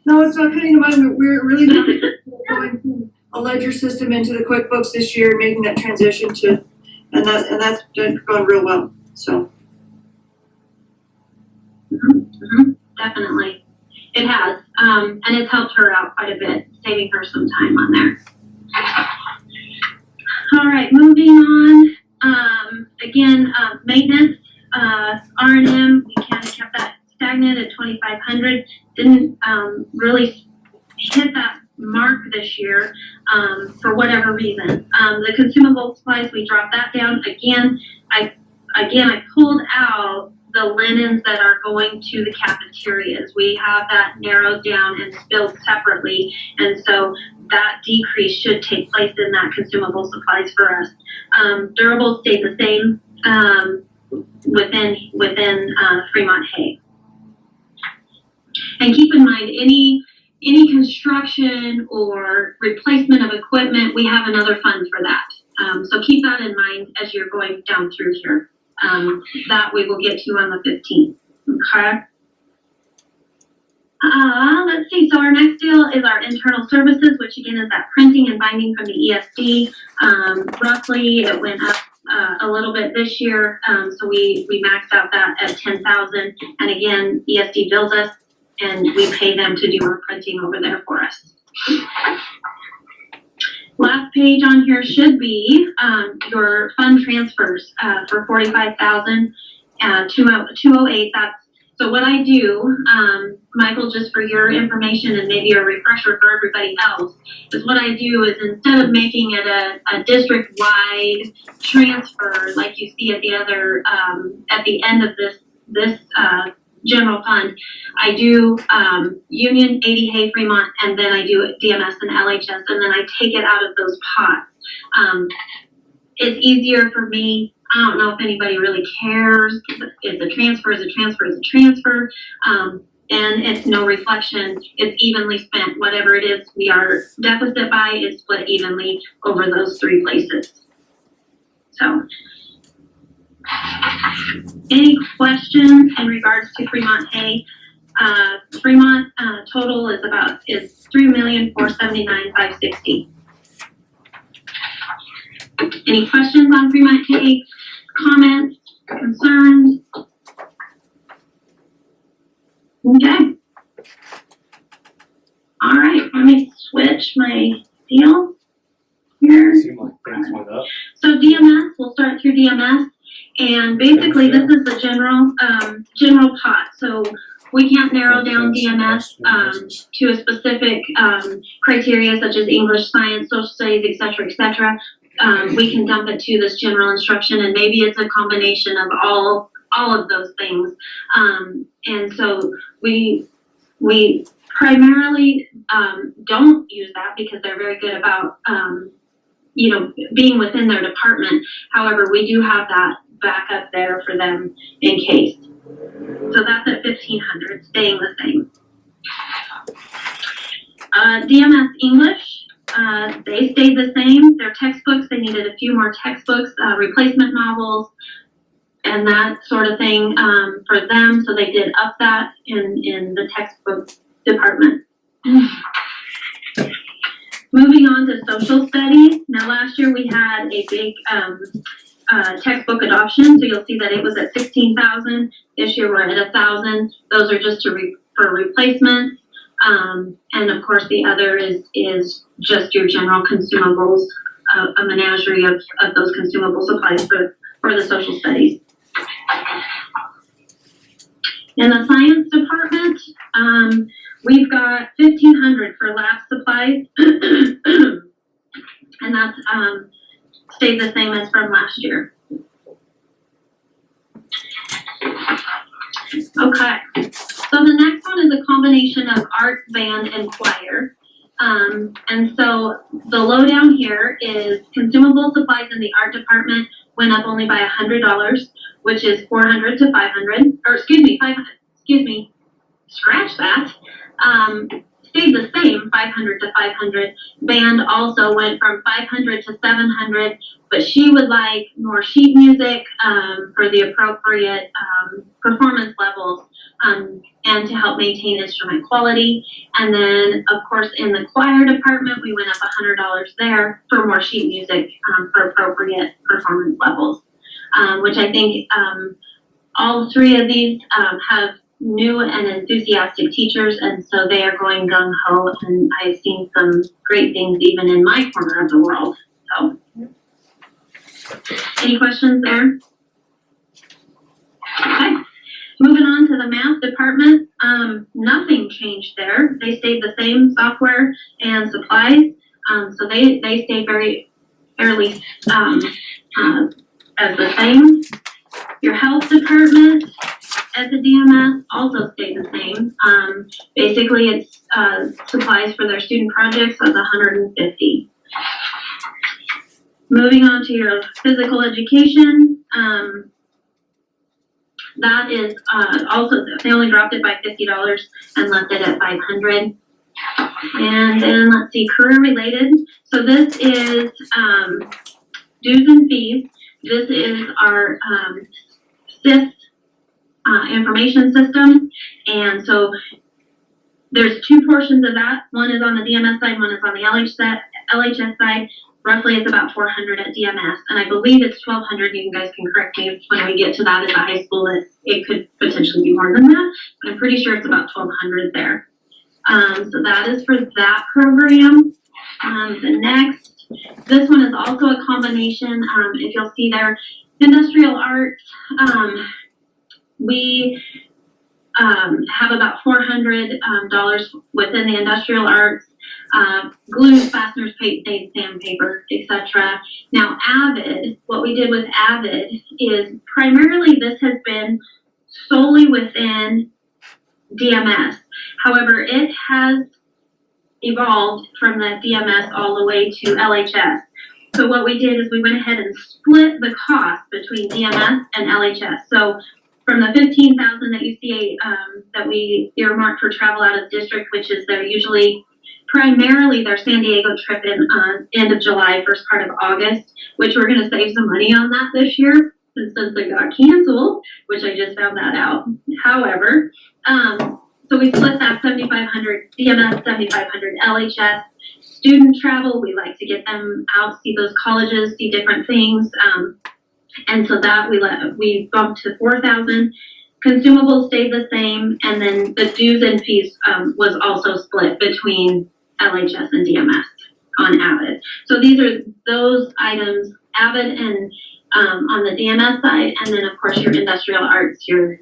No, it's not coming to mind. We're really not going from a ledger system into the QuickBooks this year, and making that transition to, and that's gone real well. So. Definitely, it has, and it's helped her out quite a bit, saving her some time on there. All right, moving on. Again, maintenance, R&M, we kind of kept that stagnant at 2,500. Didn't really hit that mark this year for whatever reason. The consumable supplies, we dropped that down. Again, I pulled out the linens that are going to the cafeterias. We have that narrowed down and billed separately, and so that decrease should take place in that consumable supplies for us. Durables stayed the same within Fremont Hay. And keep in mind, any construction or replacement of equipment, we have another fund for that. So keep that in mind as you're going down through here. That we will get to on the 15th. Okay. Let's see. So our next deal is our internal services, which again is that printing and binding from the ESD. Roughly, it went up a little bit this year. So we maxed out that at 10,000. And again, ESD bills us, and we pay them to do our printing over there for us. Last page on here should be your fund transfers for 45,000, 208. So what I do, Michael, just for your information and maybe a refresher for everybody else, is what I do is instead of making it a district-wide transfer like you see at the other at the end of this general fund, I do Union, 80 Hay, Fremont, and then I do DMS and LHS, and then I take it out of those pots. It's easier for me. I don't know if anybody really cares. It's a transfer, is a transfer, is a transfer. And it's no reflection. It's evenly spent. Whatever it is we are deficit by is split evenly over those three places. So, any questions in regards to Fremont Hay? Fremont total is $3,479,560. Any questions on Fremont Hay? Comments? Concerns? Okay. And basically, this is the general pot, so we can't narrow down DMS, to a specific, criteria such as English, science, social studies, et cetera, we can dump it to this general instruction, and maybe it's a combination of all of those things. And so we primarily, don't use that because they're very good about, being within their department. However, we do have that backup there for them in case. So that's at 1,500, staying the same. DMS English, they stayed the same. Their textbooks, they needed a few more textbooks, replacement novels, and that sort of thing for them. So they did up that in the textbook department. Moving on to social studies. Now last year we had a big textbook adoption, so you'll see that it was at 16,000. This year we're at 1,000. Those are just for replacements. And of course the other is just your general consumables, a menagerie of those consumable supplies for the social studies. In the science department, we've got 1,500 for lab supplies, and that's stayed the same as from last year. Okay, so the next one is a combination of art, band, and choir. And so the lowdown here is consumable supplies in the art department went up only by $100, which is 400 to 500, or excuse me, scratch that. Stayed the same, 500 to 500. Band also went from 500 to 700, but she would like more sheet music for the appropriate performance levels and to help maintain instrument quality. And then, of course, in the choir department, we went up $100 there for more sheet music for appropriate performance levels, which I think all three of these have new and enthusiastic teachers, and so they are going gung-ho, and I've seen some great things even in my corner of the world. So, any questions there? Okay, moving on to the math department. Nothing changed there. They stayed the same, software and supplies. So they stay fairly as the same. Your health department at the DMS also stayed the same. Basically, it's supplies for their student projects of $150. Moving on to your physical education, that is also, they only dropped it by $50 and left it at $500. And then let's see, career related. So this is dues and fees. This is our SIS information system, and so there's two portions of that. One is on the DMS side, one is on the LHS side. Roughly it's about 400 at DMS, and I believe it's 1,200. You guys can correct me when we get to that at the high school. It could potentially be more than that, but I'm pretty sure it's about 1,200 there. So that is for that program. The next, this one is also a combination. If you'll see there, industrial arts. We have about $400 within the industrial arts, glue, fasteners, paint, stains, sandpaper, etc. Now, Avid, what we did with Avid is primarily this has been solely within DMS. However, it has evolved from the DMS all the way to LHS. So what we did is we went ahead and split the cost between DMS and LHS. So from the $15,000 that you see that we earmarked for travel out of district, which is they're usually primarily their San Diego trip in end of July, first part of August, which we're going to save some money on that this year since they got canceled, which I just found that out. However, so we split that 7,500 DMS, 7,500 LHS. Student travel, we like to get them out, see those colleges, see different things. And so that we bumped to 4,000. Consumables stayed the same, and then the dues and fees was also split between LHS and DMS on Avid. So these are those items. Avid and on the DMS side, and then of course your industrial arts, your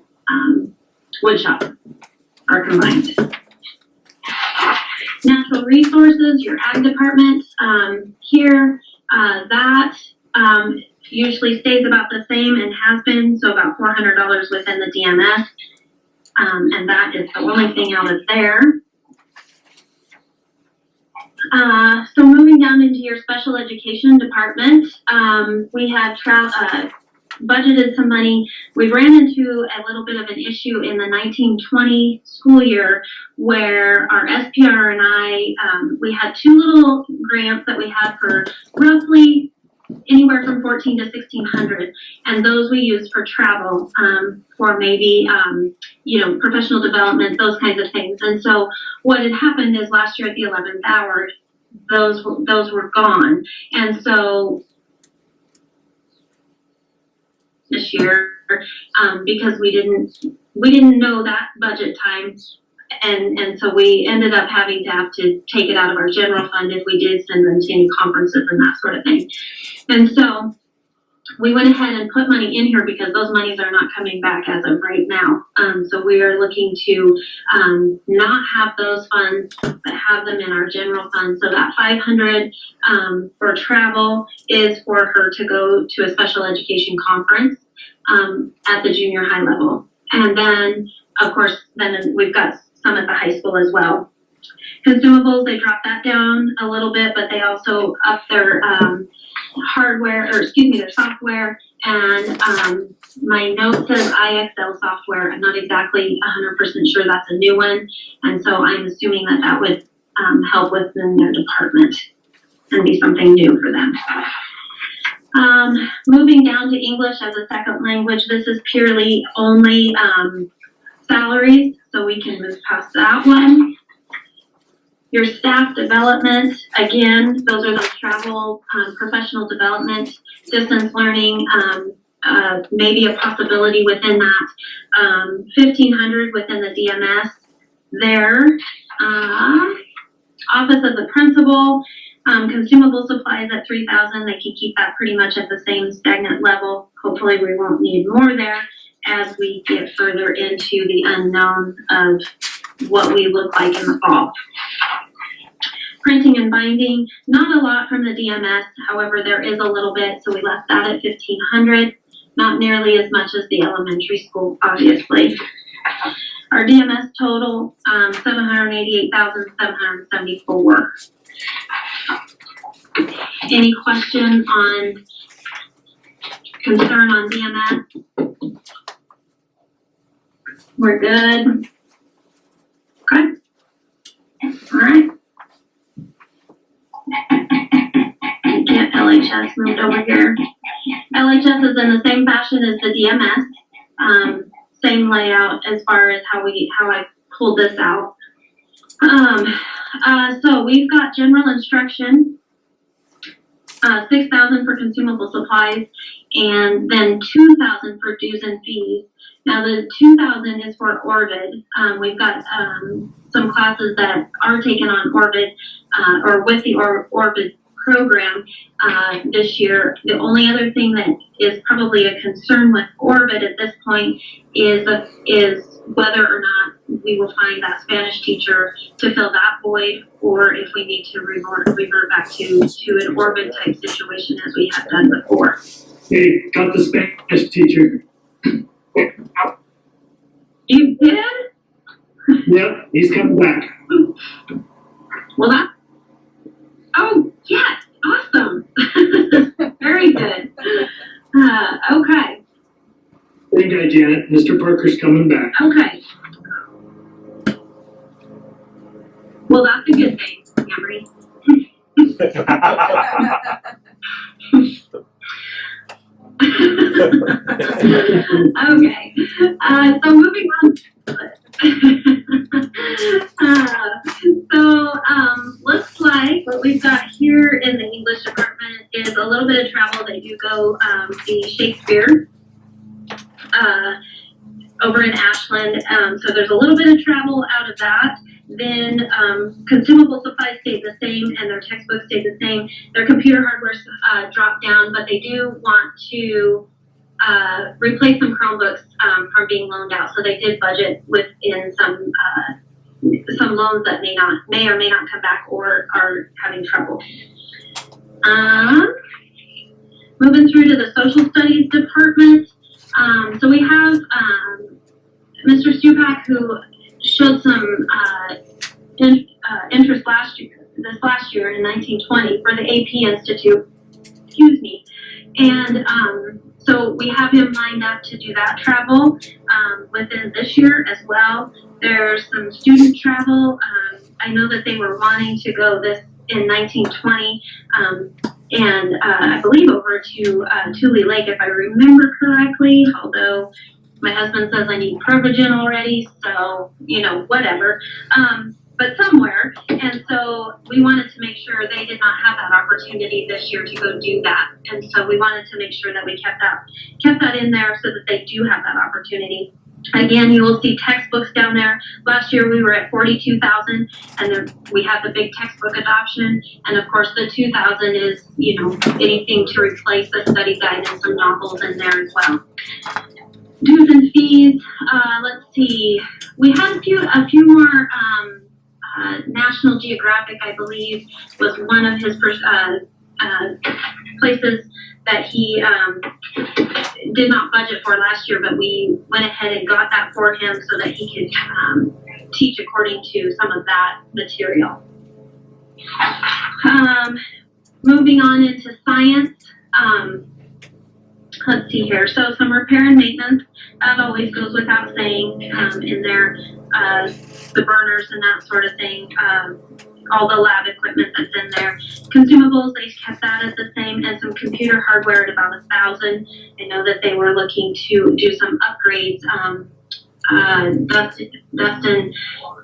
wood shop are combined. Natural resources, your ag department, here, that usually stays about the same and has been, so about $400 within the DMS. And that is the only thing out of there. So moving down into your special education department, we have budgeted some money. We ran into a little bit of an issue in the 1920 school year where our SPR and I, we had two little grants that we had for roughly anywhere from $1,400 to $1,600, and those we used for travel, for maybe, professional development, those kinds of things. And so what had happened is last year at the 11th hour, those were gone. And so this year, because we didn't know that budget time, and so we ended up having to take it out of our general fund if we did send them to any conferences and that sort of thing. And so we went ahead and put money in here because those monies are not coming back as of right now. So we are looking to not have those funds, but have them in our general fund. So that $500 for travel is for her to go to a special education conference at the junior high level. And then, of course, then we've got some at the high school as well. Consumables, they dropped that down a little bit, but they also upped their their software. And my note says IXL software. I'm not exactly 100% sure that's a new one. And so I'm assuming that would help within their department and be something new for them. Moving down to English as a second language, this is purely only salaries, so we can move past that one. Your staff development, again, those are those travel, professional development, distance learning, maybe a possibility within that. $1,500 within the DMS there. Office of the principal, consumable supplies at $3,000. They can keep that pretty much at the same stagnant level. Hopefully we won't need more there as we get further into the unknown of what we look like in the fall. Printing and binding, not a lot from the DMS. However, there is a little bit, so we left that at $1,500. Not nearly as much as the elementary school, obviously. Our DMS total, $788,774. Any questions on concern on DMS? We're good. Okay. All right. Get LHS moved over here. LHS is in the same fashion as the DMS. Same layout as far as how I pulled this out. So we've got general instruction, $6,000 for consumable supplies, and then $2,000 for dues and fees. Now the $2,000 is for Orbit. We've got some classes that are taken on Orbit or with the Orbit program this year. The only other thing that is probably a concern with Orbit at this point is whether or not we will find that Spanish teacher to fill that void, or if we need to revert back to an Orbit type situation as we have done before. Hey, got the Spanish teacher. You did? Yep, he's coming back. Well, oh, yes, awesome. Very good. Okay. Thank you, Janet. Mr. Parker's coming back. Okay. Well, that's a good thing, Emery. Okay. So moving on. Looks like what we've got here in the English department is a little bit of travel. They do go see Shakespeare over in Ashland. So there's a little bit of travel out of that. Then consumable supplies stayed the same and their textbooks stayed the same. Their computer hardware dropped down, but they do want to replace some Chromebooks from being loaned out. So they did budget within some loans that may or may not come back or are having trouble. Moving through to the social studies department. So we have Mr. Stupak, who showed some interest this last year in 1920 for the AP Institute. Excuse me. And so we have him lined up to do that travel within this year as well. There's some student travel. I know that they were wanting to go this in 1920, and I believe over to Tule Lake, if I remember correctly, although my husband says I need Provigen already, so, whatever. But somewhere, and so we wanted to make sure they did not have that opportunity this year to go do that, and so we wanted to make sure that we kept that in there so that they do have that opportunity. Again, you will see textbooks down there. Last year we were at 42,000, and then we have the big textbook adoption, and of course the 2,000 is anything to replace the study guide and some novels in there as well. Dues and fees. Let's see. We had a few more. National Geographic, I believe, was one of his first places that he did not budget for last year, but we went ahead and got that for him so that he could teach according to some of that material. Moving on into science. Let's see here. So some repair and maintenance, that always goes without saying in there. The burners and that sort of thing, all the lab equipment that's in there. Consumables, they kept that at the same, and some computer hardware at about 1,000. I know that they were looking to do some upgrades. Dustin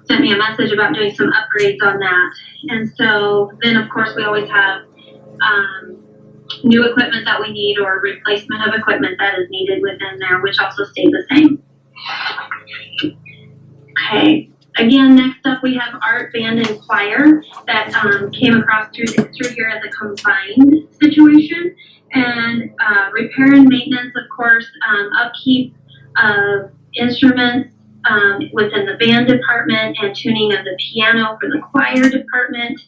sent me a message about doing some upgrades on that. And so then of course we always have new equipment that we need or replacement of equipment that is needed within there, which also stayed the same. Okay. Again, next up we have art, band, and choir that came across through here as a combined situation. And repair and maintenance, of course, upkeep of instruments within the band department and tuning of the piano for the choir department.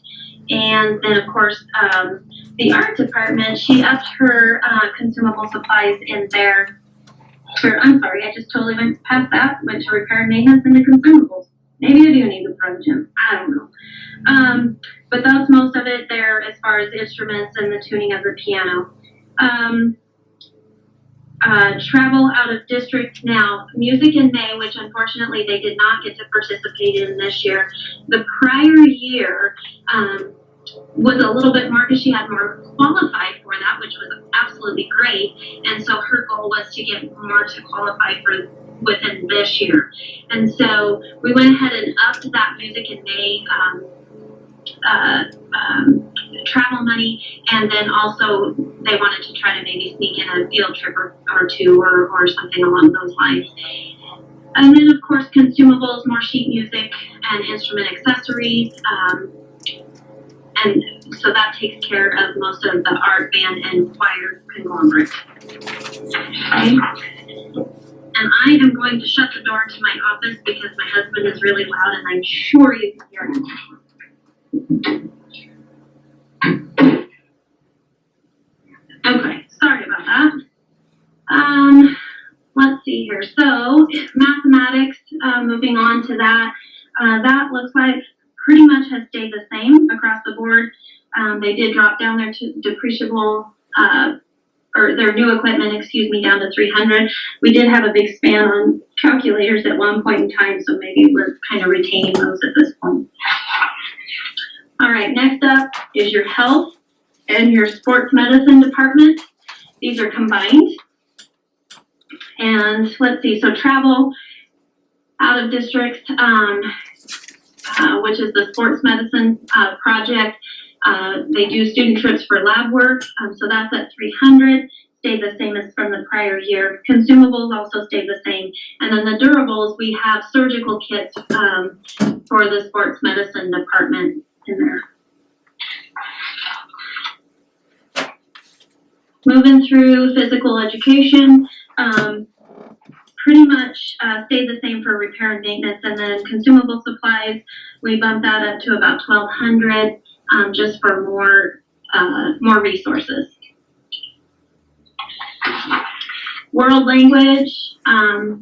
And then, of course, the art department, she upped her consumable supplies in there. I'm sorry, I just totally went past that, went to repair and maintenance and the consumables. Maybe I do need the Provigen, I don't know. But that's most of it there as far as instruments and the tuning of the piano. Travel out of district now, music in May, which unfortunately they did not get to participate in this year. The prior year was a little bit more because she had more qualified for that, which was absolutely great. And so her goal was to get more to qualify for within this year. And so we went ahead and upped that music in May travel money, and then also they wanted to try to maybe sneak in a field trip or two or something along those lines. And then of course consumables, more sheet music and instrument accessories, and so that takes care of most of the art, band, and choir conglomerate. Okay. And I am going to shut the door to my office because my husband is really loud and I'm sure you can hear him. Okay, sorry about that. Let's see here. So mathematics, moving on to that. That looks like pretty much has stayed the same across the board. They did drop down their depreciable, or their new equipment, down to 300. We did have a big span on calculators at one point in time, so maybe we're kind of retaining those at this point. All right, next up is your health and your sports medicine department. These are combined. And let's see, so travel out of districts, which is the sports medicine project. They do student trips for lab work, so that's at 300. stayed the same as from the prior year. Consumables also stayed the same. And then the durables, we have surgical kits for the sports medicine department in there. Moving through physical education, pretty much stayed the same for repair and maintenance. And then consumable supplies, we bumped that up to about 1,200 just for more resources. World language,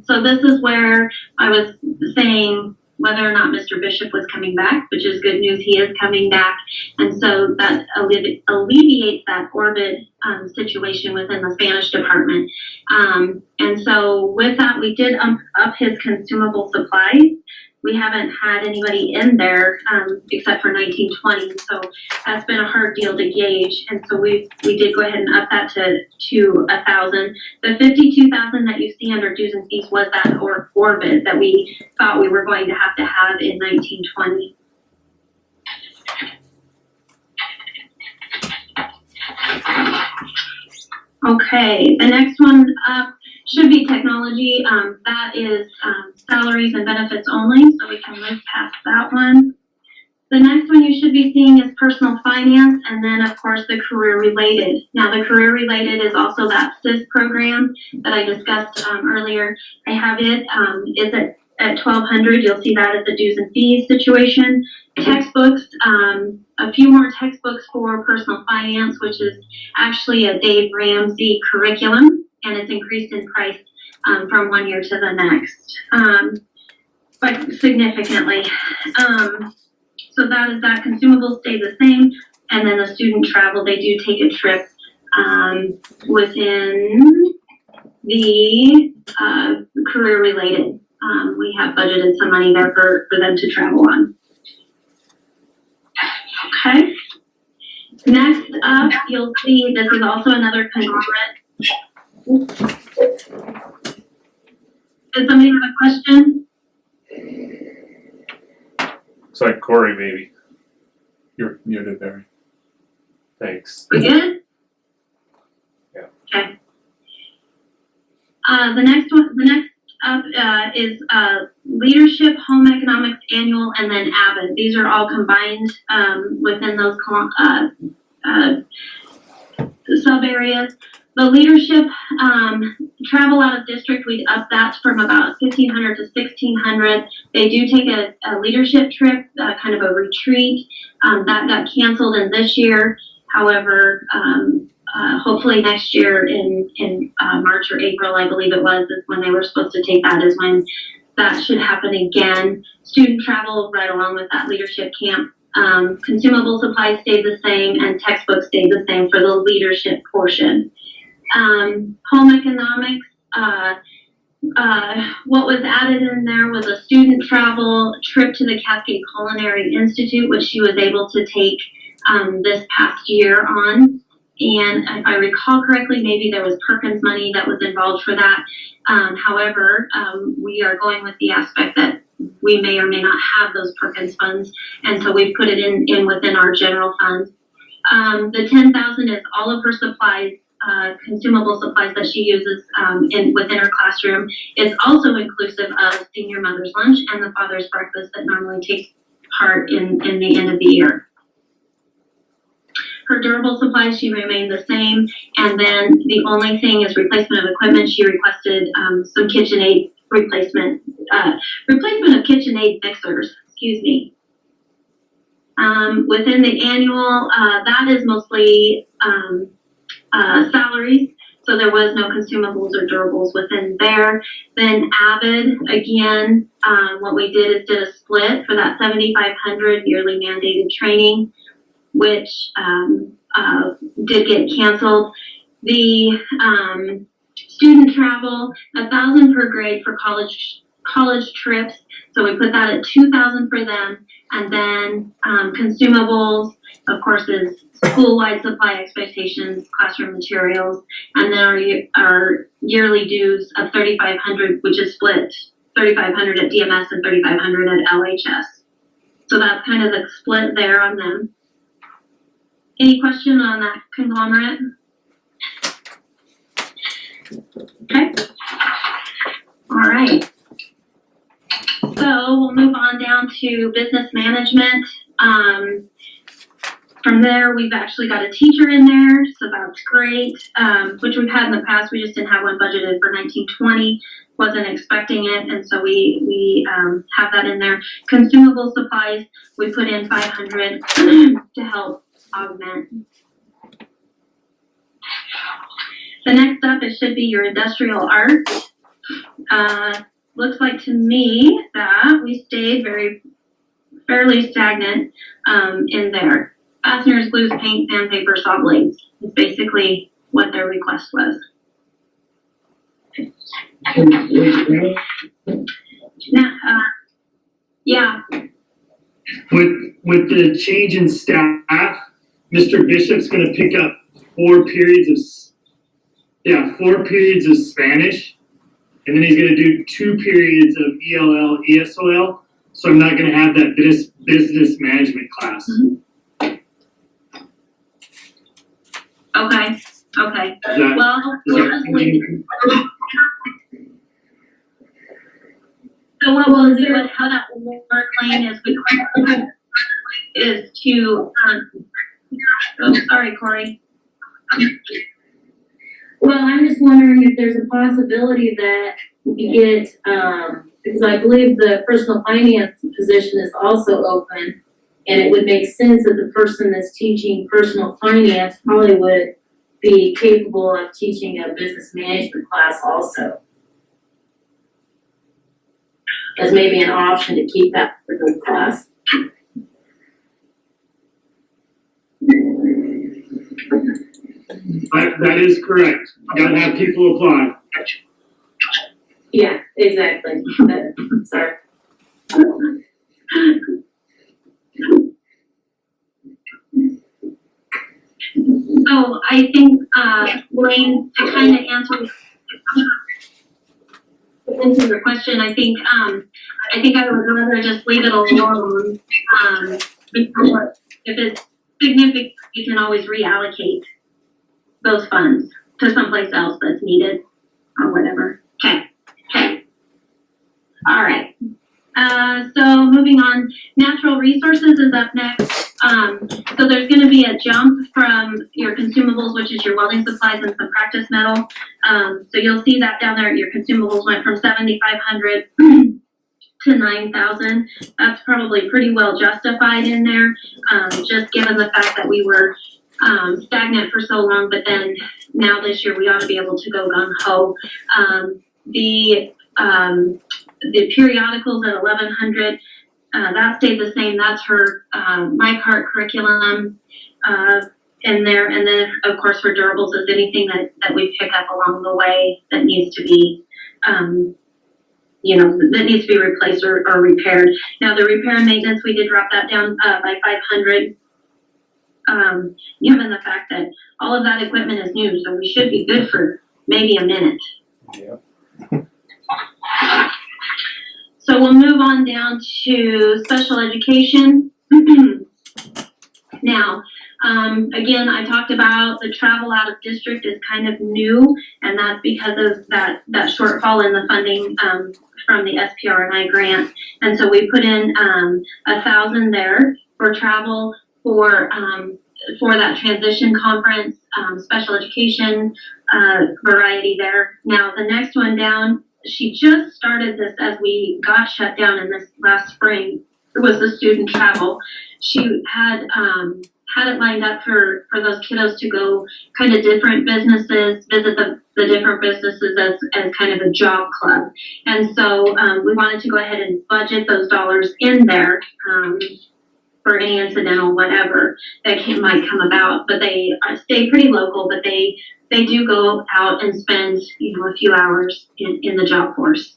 so this is where I was saying whether or not Mr. Bishop was coming back, which is good news, he is coming back. And so that alleviates that orbit situation within the Spanish department. And so with that, we did up his consumable supplies. We haven't had anybody in there except for 1920, so that's been a hard deal to gauge. And so we did go ahead and up that to 1,000. The 52,000 that you see under dues and fees was that orbit that we thought we were going to have in 1920. Okay, the next one up should be technology. That is salaries and benefits only, so we can move past that one. The next one you should be seeing is personal finance, and then of course the career related. Now the career related is also that CIS program that I discussed earlier. I have it, it's at 1,200. You'll see that at the dues and fees situation. Textbooks, a few more textbooks for personal finance, which is actually a Dave Ramsey curriculum, and it's increased in price from one year to the next, quite significantly. So that is that. Consumables stay the same, and then the student travel, they do take a trip within the career related. We have budgeted some money there for them to travel on. Okay. Next up, you'll see this is also another conglomerate. Does somebody have a question? Looks like Corey, maybe. You're muted, Barry. Thanks. We good? Yeah. Okay. The next up is Leadership, Home Economics Annual, and then AVID. These are all combined within those sub areas. The leadership travel out of district, we'd up that from about 1,500 to 1,600. They do take a leadership trip, kind of a retreat. That got canceled in this year. However, hopefully next year in March or April, I believe it was, is when they were supposed to take that, is when that should happen again. Student travel right along with that leadership camp. Consumable supplies stayed the same, and textbooks stayed the same for the leadership portion. Home economics, what was added in there was a student travel trip to the Cascade Culinary Institute, which she was able to take this past year on. And if I recall correctly, maybe there was Perkins money that was involved for that. However, we are going with the aspect that we may or may not have those Perkins funds, and so we've put it in within our general fund. The 10,000 is all of her supplies, consumable supplies that she uses within her classroom. It's also inclusive of senior mother's lunch and the father's breakfast that normally takes part in the end of the year. Her durable supplies, she remained the same, and then the only thing is replacement of equipment. She requested some KitchenAid replacement of KitchenAid mixers, excuse me. Within the annual, that is mostly salaries, so there was no consumables or durables within there. Then AVID, again, what we did is did a split for that 7,500 yearly mandated training, which did get canceled. The student travel, 1,000 per grade for college trips, so we put that at 2,000 for them. And then consumables, of course, is school-wide supply expectations, classroom materials, and then our yearly dues of 3,500, which is split 3,500 at DMS and 3,500 at LHS. So that's kind of the split there on them. Any question on that conglomerate? Okay. All right. So we'll move on down to business management. From there, we've actually got a teacher in there, so that's great, which we've had in the past. We just didn't have one budgeted for 1920. Wasn't expecting it, and so we have that in there. Consumable supplies, we put in 500 to help augment. The next up, it should be your industrial arts. Looks like to me that we stayed fairly stagnant in there. Fasteners, glues, paint, sandpaper, saw blades is basically what their request was. Now, yeah, With the change in staff, Mr. Bishop's gonna pick up 4 periods of Spanish. And then he's gonna do 2 periods of ELL, ESOL. So I'm not gonna have that business management class. okay. Is that- Well, is we'll that- just leave. So what we'll do and how that will work, Lane, is to, oh, sorry, Corey. Well, I'm just wondering if there's a possibility that we get, because I believe the personal finance position is also open. And it would make sense that the person that's teaching personal finance probably would be capable of teaching a business management class also. As maybe an option to keep that particular class. That is correct. Gotta have people apply. Yeah, exactly. Sorry. So I think, Lane, to kind of answer your question, I think I would rather just leave it alone. Because if it's significant, we can always reallocate those funds to someplace else that's needed or whatever. Okay. All right. So moving on, natural resources is up next. So there's going to be a jump from your consumables, which is your welding supplies and some practice metal. So you'll see that down there. Your consumables went from 7,500 to 9,000. That's probably pretty well justified in there, just given the fact that we were stagnant for so long. But then now this year we ought to be able to go gung ho. The periodicals at 1,100. That stayed the same. That's her My Cart curriculum in there. And then, of course, for durables is anything that we pick up along the way that needs to be, that needs to be replaced or repaired. Now, the repair and maintenance, we did drop that down by 500, given the fact that all of that equipment is new. So we should be good for maybe a minute. Yeah. So we'll move on down to special education. Now, again, I talked about the travel out of district is kind of new, and that's because of that shortfall in the funding from the SPRNI grant. And so we put in 1,000 there for travel for that transition conference, special education variety there. Now, the next one down, she just started this as we got shut down in this last spring. It was the student travel. She had it lined up for those kiddos to go kind of different businesses, visit the different businesses as kind of a job club. And so we wanted to go ahead and budget those dollars in there for any incidental whatever that might come about. But they stay pretty local, but they do go out and spend, a few hours in the job force.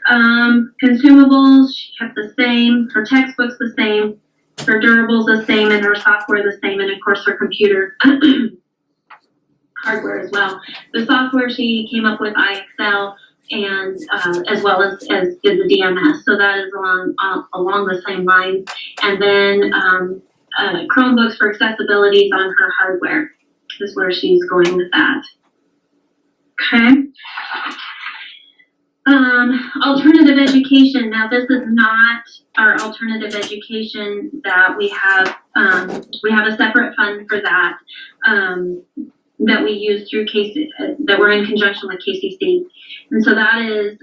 Consumables, she kept the same. Her textbooks the same. Her durables the same, and her software the same, and of course her computer hardware as well. The software she came up with iExcel, and as well as did the DMS. So that is along the same line. And then Chromebooks for accessibilities on her hardware is where she's going with that. Okay. Alternative education. Now, this is not our alternative education that we have. We have a separate fund for that, that we use through that we're in conjunction with KCC. And so that is,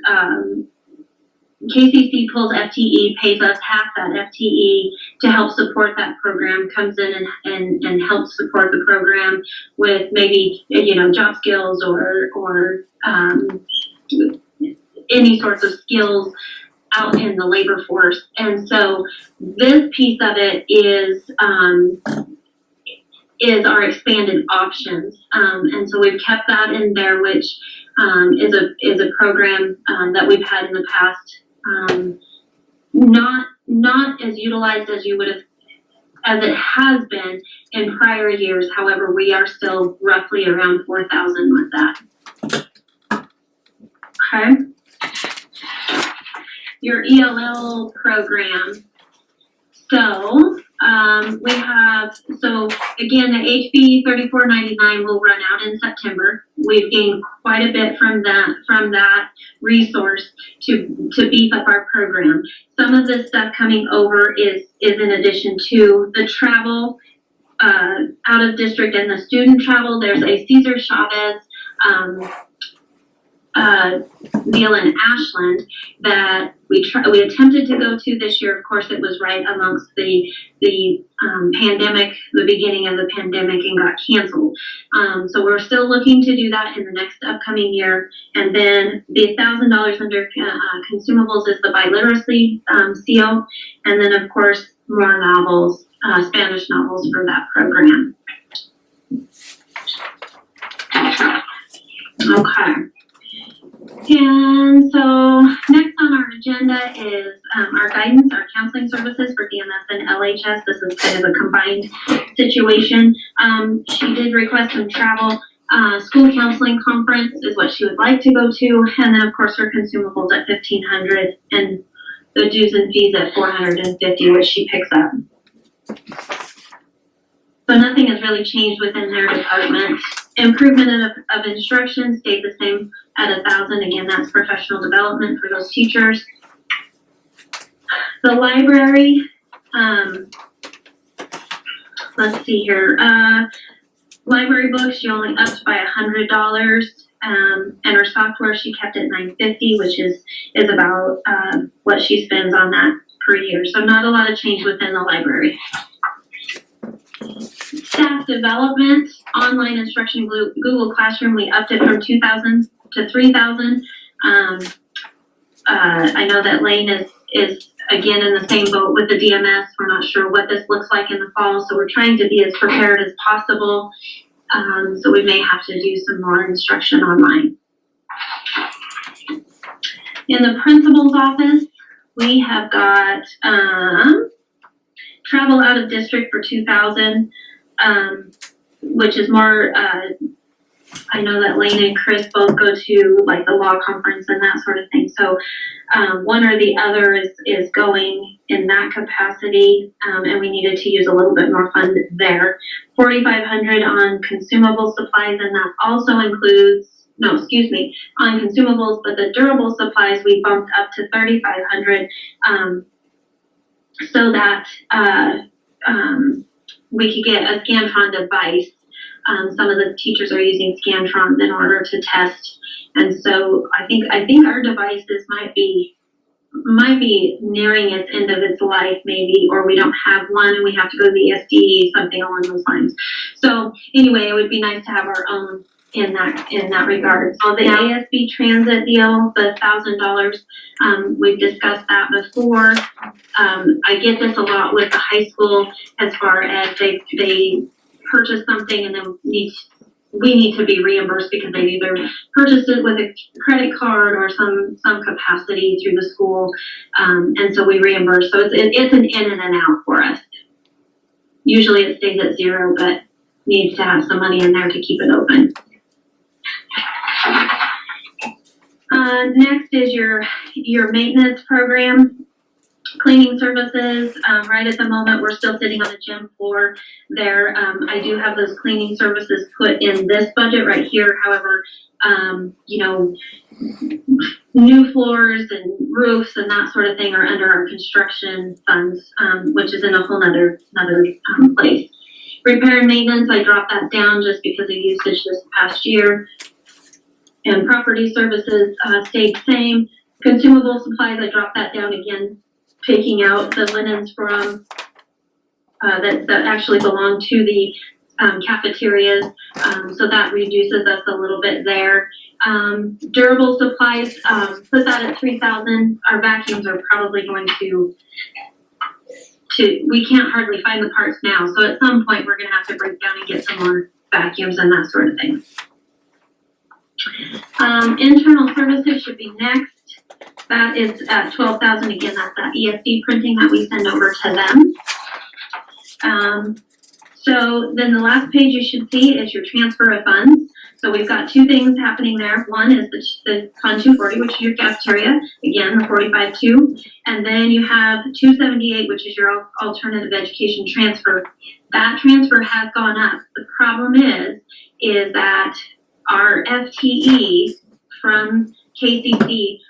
KCC pulls FTE, pays us half that FTE to help support that program, comes in and helps support the program with maybe, job skills or any sorts of skills out in the labor force. And so this piece of it is our expanded options. And so we've kept that in there, which is a program that we've had in the past. Not as utilized as as it has been in prior years. However, we are still roughly around 4,000 with that. Okay. Your ELL program. So again, the HB 3499 will run out in September. We've gained quite a bit from that resource to beef up our program. Some of this stuff coming over is in addition to the travel out of district and the student travel. There's a Cesar Chavez deal in Ashland that we attempted to go to this year. Of course, it was right amongst the pandemic, the beginning of the pandemic, and got canceled. So we're still looking to do that in the next upcoming year. And then the $1,000 under consumables is the biliteracy seal, and then of course more novels, Spanish novels for that program. Okay. And so next on our agenda is our guidance, our counseling services for DMS and LHS. This is kind of a combined situation. She did request some travel. School counseling conference is what she would like to go to. And then of course her consumables at $1,500 and the dues and fees at $450, which she picks up. So nothing has really changed within their department. Improvement of instruction stayed the same at $1,000. Again, that's professional development for those teachers. The library, let's see here. Library books, she only upped by $100. And her software, she kept at $950, which is about what she spends on that per year. So not a lot of change within the library. Staff development, online instruction, Google Classroom, we upped it from 2,000 to 3,000. I know that Lane is again in the same boat with the DMS. We're not sure what this looks like in the fall, so we're trying to be as prepared as possible. So we may have to do some more instruction online. In the principal's office, we have got travel out of district for $2,000, which is more, I know that Lane and Chris both go to like the law conference and that sort of thing. So one or the other is going in that capacity, and we needed to use a little bit more fund there. $4,500 on consumable supplies, and that also includes, on consumables, but the durable supplies we bumped up to $3,500, so that we could get a Scantron device. Some of the teachers are using Scantrons in order to test, and so I think our devices might be nearing its end of its life, maybe, or we don't have one and we have to go to the SD, something along those lines. So anyway, it would be nice to have our own in that regard. So the ASB transit deal, the $1,000, we've discussed that before. I get this a lot with the high school as far as they purchase something and then we need to be reimbursed because they either purchased it with a credit card or some capacity through the school, and so we reimburse. So it's an in and an out for us. Usually it stays at zero, but needs to have some money in there to keep it open. Next is your maintenance program. Cleaning services, right at the moment, we're still sitting on the gym floor there. I do have those cleaning services put in this budget right here. However, you know, new floors and roofs and that sort of thing are under our construction funds, which is in a whole nother place. Repair and maintenance, I dropped that down just because of usage this past year. And property services stayed same. Consumable supplies, I dropped that down again, taking out the linens from that actually belong to the cafeterias, so that reduces us a little bit there. Durable supplies, put that at 3,000. Our vacuums are probably going to we can't hardly find the parts now, so at some point we're gonna have to break down and get some more vacuums and that sort of thing. Internal services should be next. That is at 12,000. Again, that's that ESD printing that we send over to them. So then the last page you should see is your transfer of funds. So we've got two things happening there. One is the Fund 240, which is your cafeteria, again, the 45-2. And then you have 278, which is your alternative education transfer. That transfer has gone up. The problem is that our FTE from KCC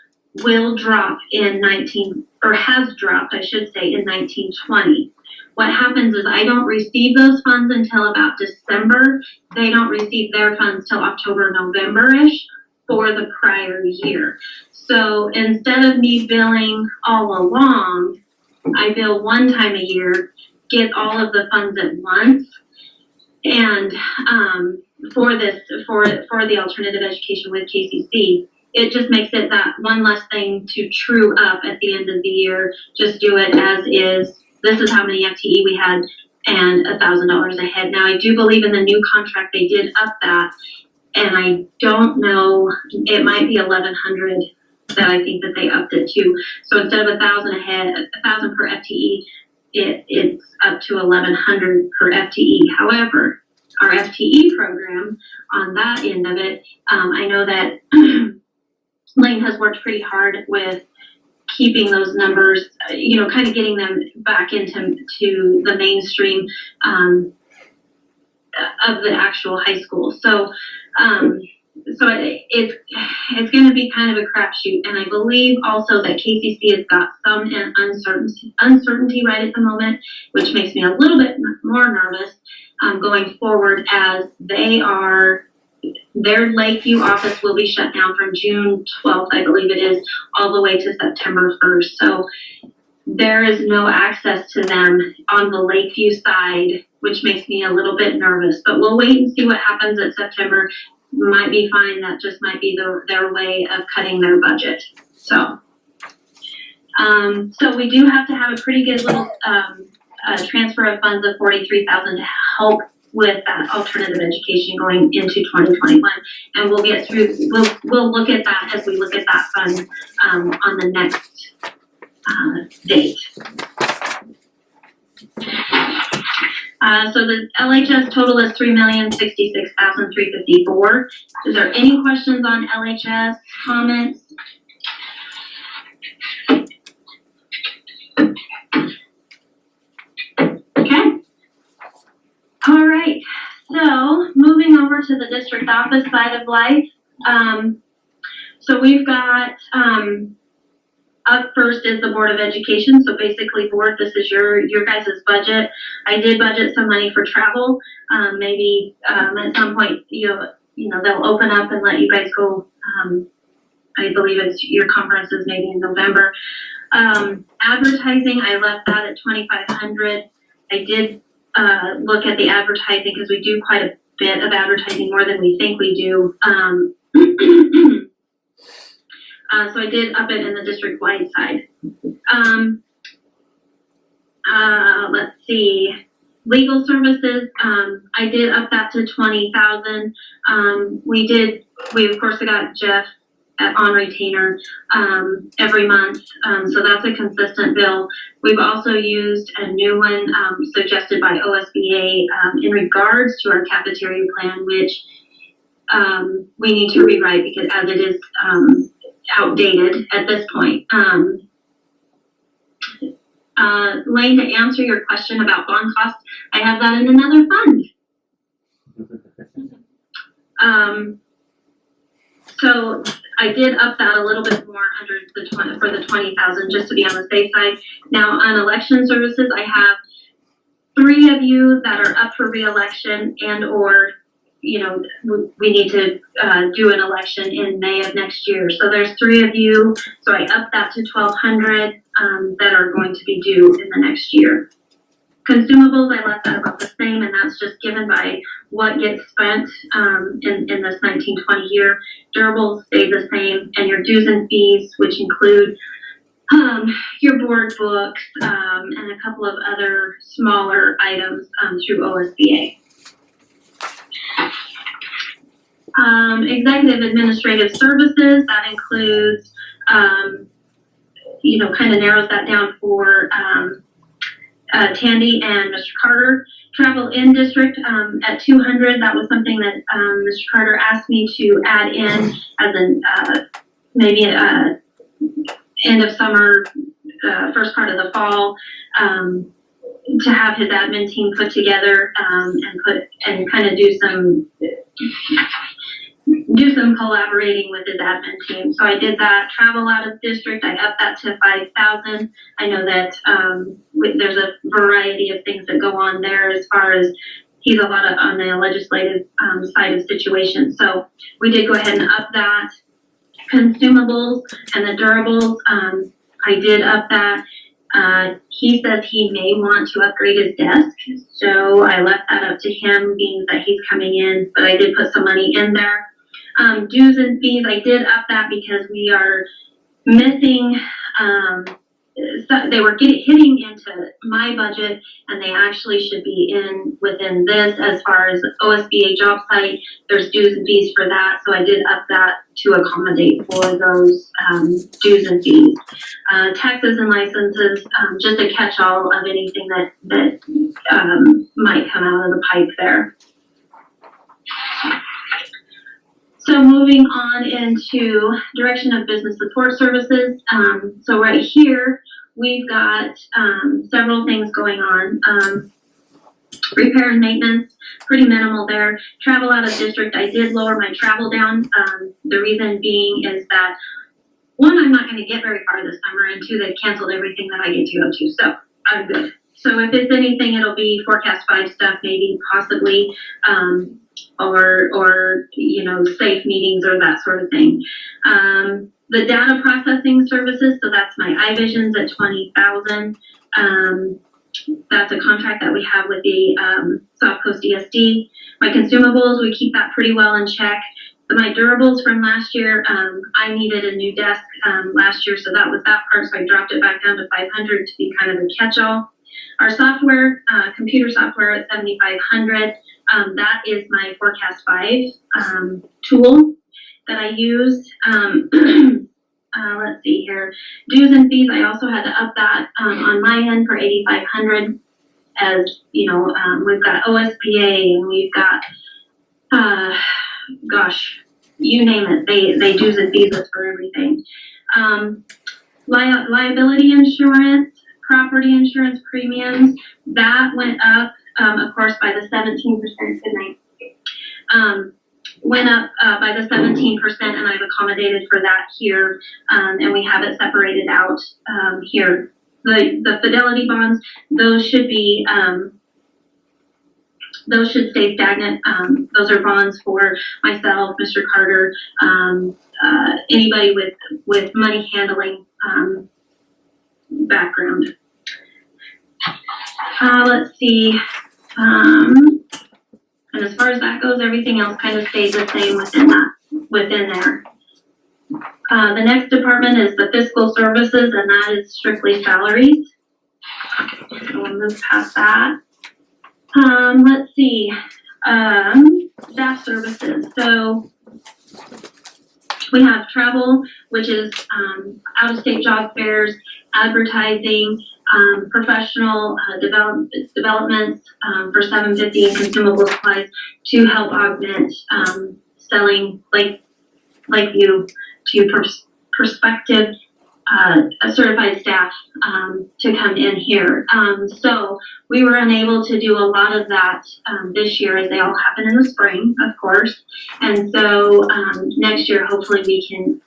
will drop in has dropped, I should say, in 1920. What happens is I don't receive those funds until about December. They don't receive their funds till October, November-ish for the prior year. So instead of me billing all along, I bill one time a year, get all of the funds at once, and for the alternative education with KCC, it just makes it that one less thing to true up at the end of the year. Just do it as is. This is how many FTE we had and $1,000 a head. Now, I do believe in the new contract they did up that, and I don't know, it might be 1,100 that I think that they upped it to. So instead of 1,000 a head, 1,000 per FTE, it's up to 1,100 per FTE. However, our FTE program on that end of it, I know that Lane has worked pretty hard with keeping those numbers, kind of getting them back into the mainstream of the actual high school. So it's going to be kind of a crapshoot. And I believe also that KCC has got some uncertainty right at the moment, which makes me a little bit more nervous going forward, as their Lakeview office will be shut down from June 12th, I believe it is, all the way to September 1st. So there is no access to them on the Lakeview side, which makes me a little bit nervous. But we'll wait and see what happens in September. Might be fine. That just might be their way of cutting their budget. So we do have to have a pretty good little transfer of funds of $43,000 to help with that alternative education going into 2021, and we'll get through. We'll look at that as we look at that fund on the next date. So the LHS total is $3,066,354. Is there any questions on LHS? Comments? Okay. All right, so moving over to the district office side of life. So we've got, up first is the Board of Education. So basically, board, this is your guys' budget. I did budget some money for travel. Maybe at some point, they'll open up and let you guys go. I believe it's your conferences maybe in November. Advertising, I left that at $2,500. I did look at the advertising because we do quite a bit of advertising, more than we think we do. So I did up it in the district-wide side. Let's see. Legal services, I did up that to $20,000. We of course got Jeff on retainer every month, so that's a consistent bill. We've also used a new one suggested by OSBA in regards to our cafeteria plan, which we need to rewrite because as it is outdated at this point. Lane, to answer your question about bond costs, I have that in another fund. So I did up that a little bit more for the 20,000, just to be on the safe side. Now on election services, I have 3 of you that are up for re-election and or, you know, we need to do an election in May of next year. So there's 3 of you. So I upped that to 1,200 that are going to be due in the next year. Consumables, I left that about the same, and that's just given by what gets spent in this 1920 year. Durables stay the same, and your dues and fees, which include your board books and a couple of other smaller items through OSBA. Executive administrative services, that includes, you know, kind of narrows that down for Tandy and Mr. Carter. Travel in district at 200, that was something that Mr. Carter asked me to add in as an maybe end of summer, first part of the fall, to have his admin team put together and kind of do some collaborating with his admin team. So I did that. Travel out of district, I upped that to 5,000. I know that there's a variety of things that go on there as far as he's a lot on the legislative side of situations. So we did go ahead and up that. Consumables and the durables, I did up that. He says he may want to upgrade his desk, so I left that up to him, being that he's coming in, but I did put some money in there. Dues and fees, I did up that because we are missing, so they were hitting into my budget, and they actually should be within this. As far as OSBA job site, there's dues and fees for that, so I did up that to accommodate for those dues and fees. Taxes and licenses, just a catch-all of anything that might come out of the pipe there. So moving on into direction of business support services. So right here, we've got several things going on. Repair and maintenance, pretty minimal there. Travel out of district, I did lower my travel down. The reason being is that, 1, I'm not going to get very far this summer, and 2, they've canceled everything that I get to go to. So I'm good. So if it's anything, it'll be forecast 5 stuff, maybe, possibly, or you know, safe meetings or that sort of thing. The data processing services, so that's my iVisions at 20,000. That's a contract that we have with the South Coast ESD. My consumables, we keep that pretty well in check. My durables from last year, I needed a new desk last year, so that was that part, so I dropped it back down to 500 to be kind of a catch-all. Our software, computer software at 7,500, that is my Forecast 5 tool that I use. Let's see here. Dues and fees, I also had to up that on my end for 8,500. As you know, we've got OSBA and we've got, gosh, you name it. They dues and fees us for everything. Liability insurance, property insurance premiums, that went up, of course, by the 17%. Went up by the 17%, and I've accommodated for that here, and we have it separated out here. The fidelity bonds, those should be, those should stay stagnant. Those are bonds for myself, Mr. Carter, anybody with money handling background. Let's see. And as far as that goes, everything else kind of stays the same within there. The next department is the fiscal services, and that is strictly salaries. So we'll move past that. Let's see. Staff services. So we have travel, which is out-of-state job fairs, advertising, professional developments for 750 and consumable supplies to help augment selling Lakeview to prospective a certified staff to come in here. So we were unable to do a lot of that this year, as they all happen in the spring, of course. And so next year, hopefully,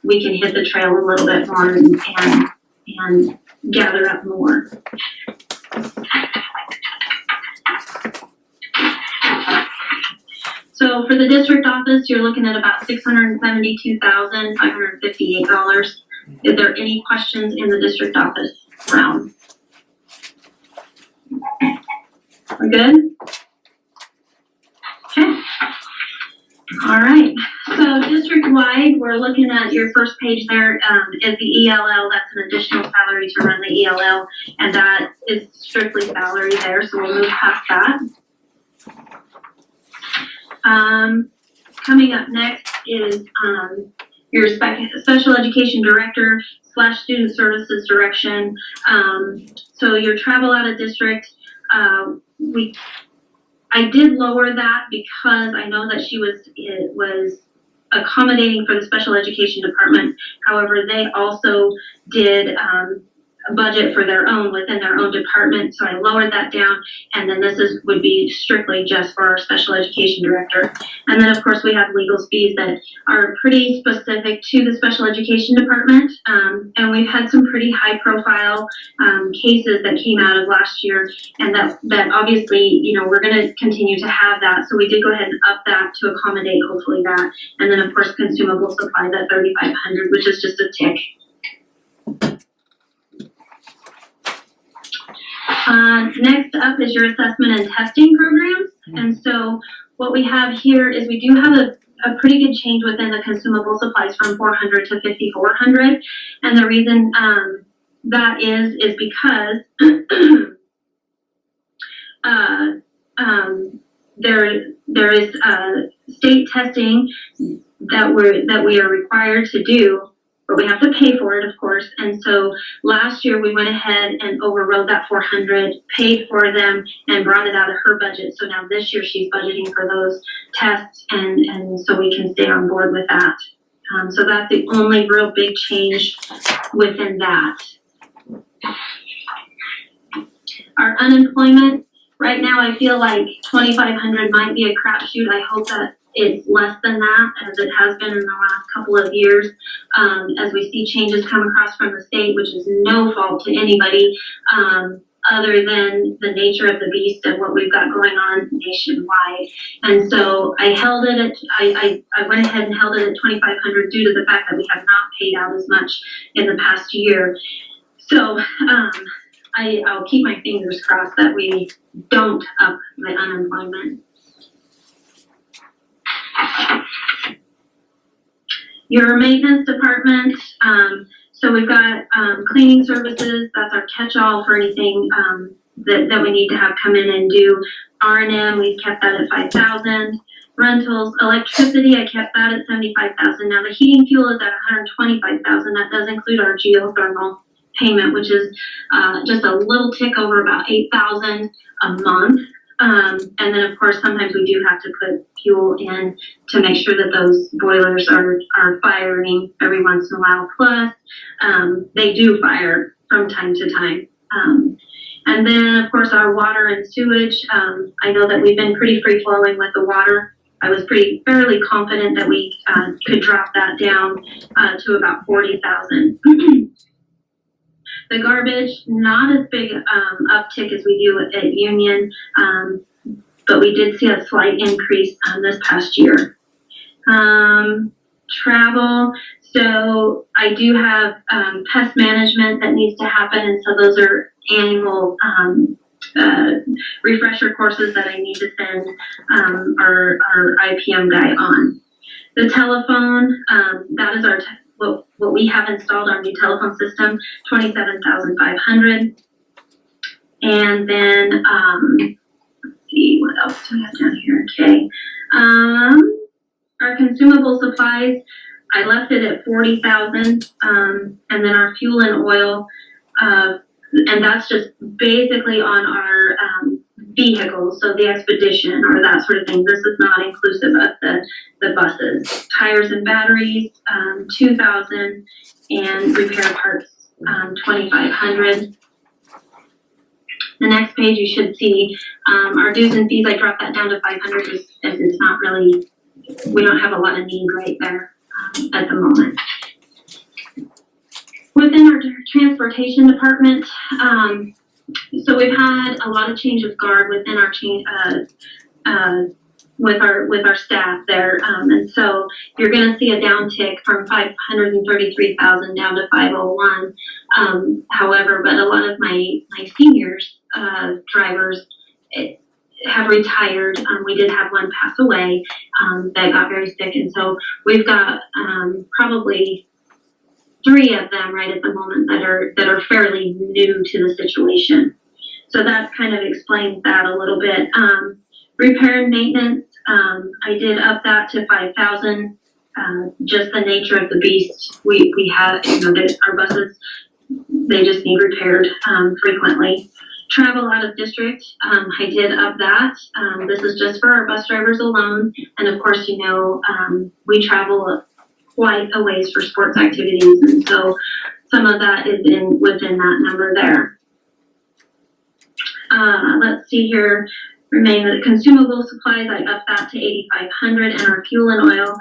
we can hit the trail a little bit more and gather up more. So for the district office, you're looking at about $672,558. Is there any questions in the district office realm? We're good? Okay. All right. So district-wide, we're looking at your first page there is the ELL. That's an additional salary to run the ELL, and that is strictly salary there, so we'll move past that. Coming up next is your special education director / student services direction. So your travel out of district, I did lower that because I know that it was accommodating for the special education department. However, they also did a budget for their own within their own department, so I lowered that down, and then this would be strictly just for our special education director. And then of course we have legal fees that are pretty specific to the special education department, and we've had some pretty high profile cases that came out of last year, and that obviously, you know, we're going to continue to have that, so we did go ahead and up that to accommodate hopefully that. And then of course consumable supplies at $3,500, which is just a tick. Next up is your assessment and testing programs. And so what we have here is we do have a pretty good change within the consumable supplies from 400 to 5,400. And the reason that is because there is state testing that we are required to do, but we have to pay for it, of course. And so last year we went ahead and overrode that 400, paid for them, and brought it out of her budget. So now this year she's budgeting for those tests, and so we can stay on board with that. So that's the only real big change within that. Our unemployment, right now I feel like 2,500 might be a crapshoot. I hope that it's less than that, as it has been in the last couple of years, as we see changes come across from the state, which is no fault to anybody, other than the nature of the beast and what we've got going on nationwide. And so I held it at, I went ahead and held it at 2,500 due to the fact that we have not paid out as much in the past year. So I'll keep my fingers crossed that we don't up the unemployment. Your maintenance department, so we've got cleaning services. That's our catch-all for anything that we need to have come in and do. R&M, we've kept that at 5,000. Rentals, electricity, I kept that at 75,000. Now the heating fuel is at 125,000. That does include our geothermal payment, which is just a little tick over about 8,000 a month. And then of course, sometimes we do have to put fuel in to make sure that those boilers are firing every once in a while. Plus, they do fire from time to time. And then of course, our water and sewage. I know that we've been pretty free flowing with the water. I was fairly confident that we could drop that down to about 40,000. The garbage, not as big uptick as we do at Union, but we did see a slight increase this past year. Travel, so I do have pest management that needs to happen, and so those are annual refresher courses that I need to send our IPM guy on. The telephone, that is our what we have installed, our new telephone system, 27,500. And then, let's see, what else do we have down here? Okay. Our consumable supplies, I left it at 40,000. And then our fuel and oil, and that's just basically on our vehicles, so the expedition or that sort of thing. This is not inclusive of the buses. Tires and batteries, 2,000, and repair parts $2,500. The next page you should see our dues and fees. I dropped that down to 500 as it's not really, we don't have a lot of need right there at the moment. Within our transportation department, so we've had a lot of change of guard within our with our staff there, and so you're going to see a downtick from 533,000 down to 501. However, but a lot of my seniors drivers have retired. We did have one pass away that got very sick, and so we've got probably 3 of them right at the moment that are fairly new to the situation. So that kind of explains that a little bit. Repair and maintenance, I did up that to 5,000. Just the nature of the beast, we have, our buses, they just need repaired frequently. Travel out of district, I did up that. This is just for our bus drivers alone, and of course, we travel quite a ways for sports activities, and so some of that is within that number there. Let's see here. Remain the consumable supplies, I upped that to 8,500, and our fuel and oil.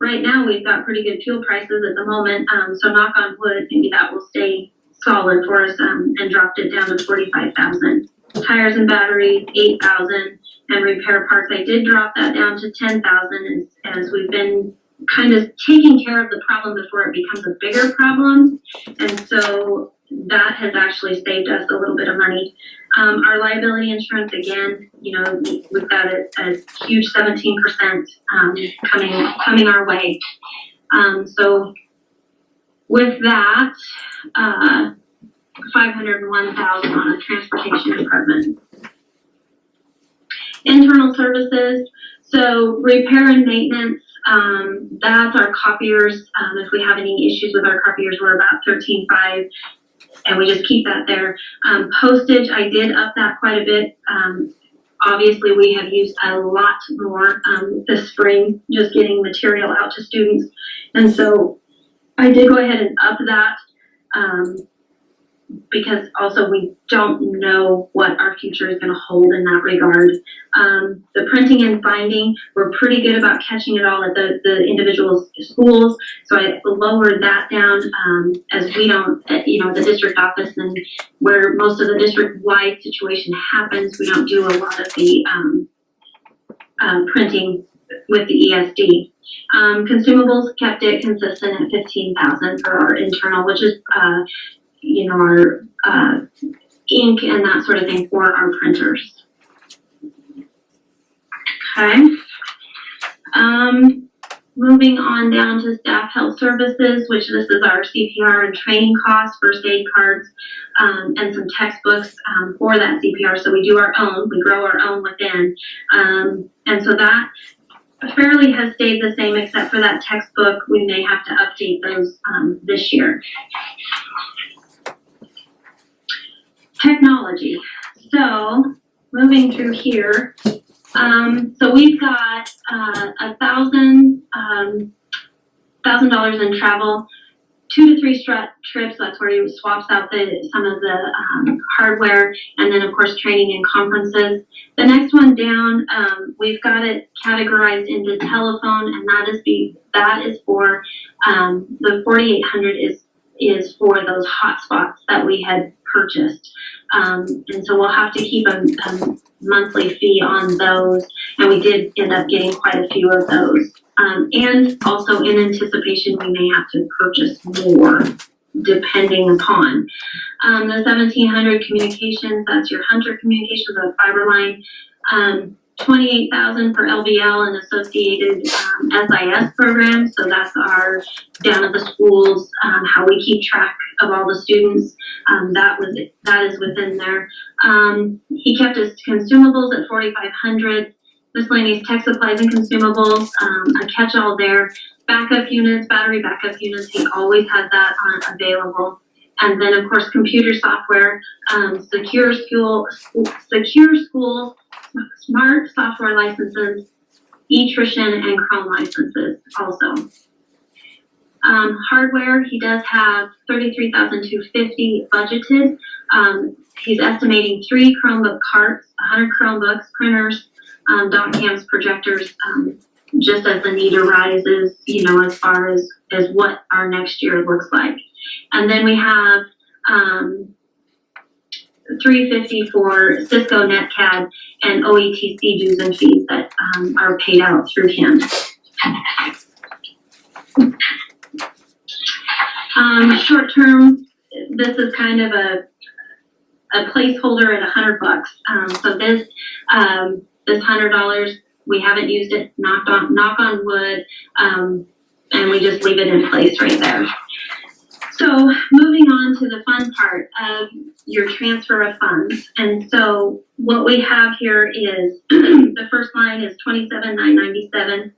Right now we've got pretty good fuel prices at the moment, so knock on wood, maybe that will stay solid for us, and dropped it down to 45,000. Tires and batteries, 8,000, and repair parts, I did drop that down to 10,000 as we've been kind of taking care of the problem before it becomes a bigger problem, and so that has actually saved us a little bit of money. Our liability insurance, again, we've got a huge 17% coming our way. So with that, 501,000 on the transportation department. Internal services, so repair and maintenance, that's our copiers. If we have any issues with our copiers, we're about 13.5. And we just keep that there. Postage, I did up that quite a bit. Obviously, we have used a lot more this spring, just getting material out to students. And so I did go ahead and up that because also we don't know what our future is going to hold in that regard. The printing and binding, we're pretty good about catching it all at the individual schools. So I lowered that down as we don't, the district office and where most of the district-wide situation happens, we don't do a lot of the printing with the ESD. Consumables kept it consistent at 15,000 for our internal, which is our ink and that sort of thing for our printers. Okay. Moving on down to staff health services, which this is our CPR and training costs, first aid cards, and some textbooks for that CPR. So we do our own, we grow our own within. And so that fairly has stayed the same except for that textbook. We may have to update those this year. Technology. So moving through here, so we've got $1,000 in travel, 2 to 3 trips. That's where he swaps out some of the hardware, and then of course training and conferences. The next one down, we've got it categorized into telephone, and that is for the 4,800 is for those hotspots that we had purchased. And so we'll have to keep a monthly fee on those, and we did end up getting quite a few of those. And also in anticipation, we may have to purchase more depending upon. The 1,700 communications, that's your Hunter communications, the fiber line. 28,000 for LBL and associated SIS programs. So that's our down at the schools, how we keep track of all the students. That is within there. He kept his consumables at 4,500. Miscellaneous tech supplies and consumables, a catch-all there. Backup units, battery backup units. He always had that available. And then of course computer software, secure school, smart software licenses, eTrition and Chrome licenses also. Hardware, he does have $33,250 budgeted. He's estimating 3 Chromebook carts, 100 Chromebooks, printers, dot cams, projectors, just as the need arises, as far as what our next year looks like. And then we have $350 for Cisco NetCAD and OETC dues and fees that are paid out through him. Short term, this is kind of a placeholder at $100. So this $100, we haven't used it, knock on wood, and we just leave it in place right there. So moving on to the fun part of your transfer of funds. And so what we have here is the first line is $27,997.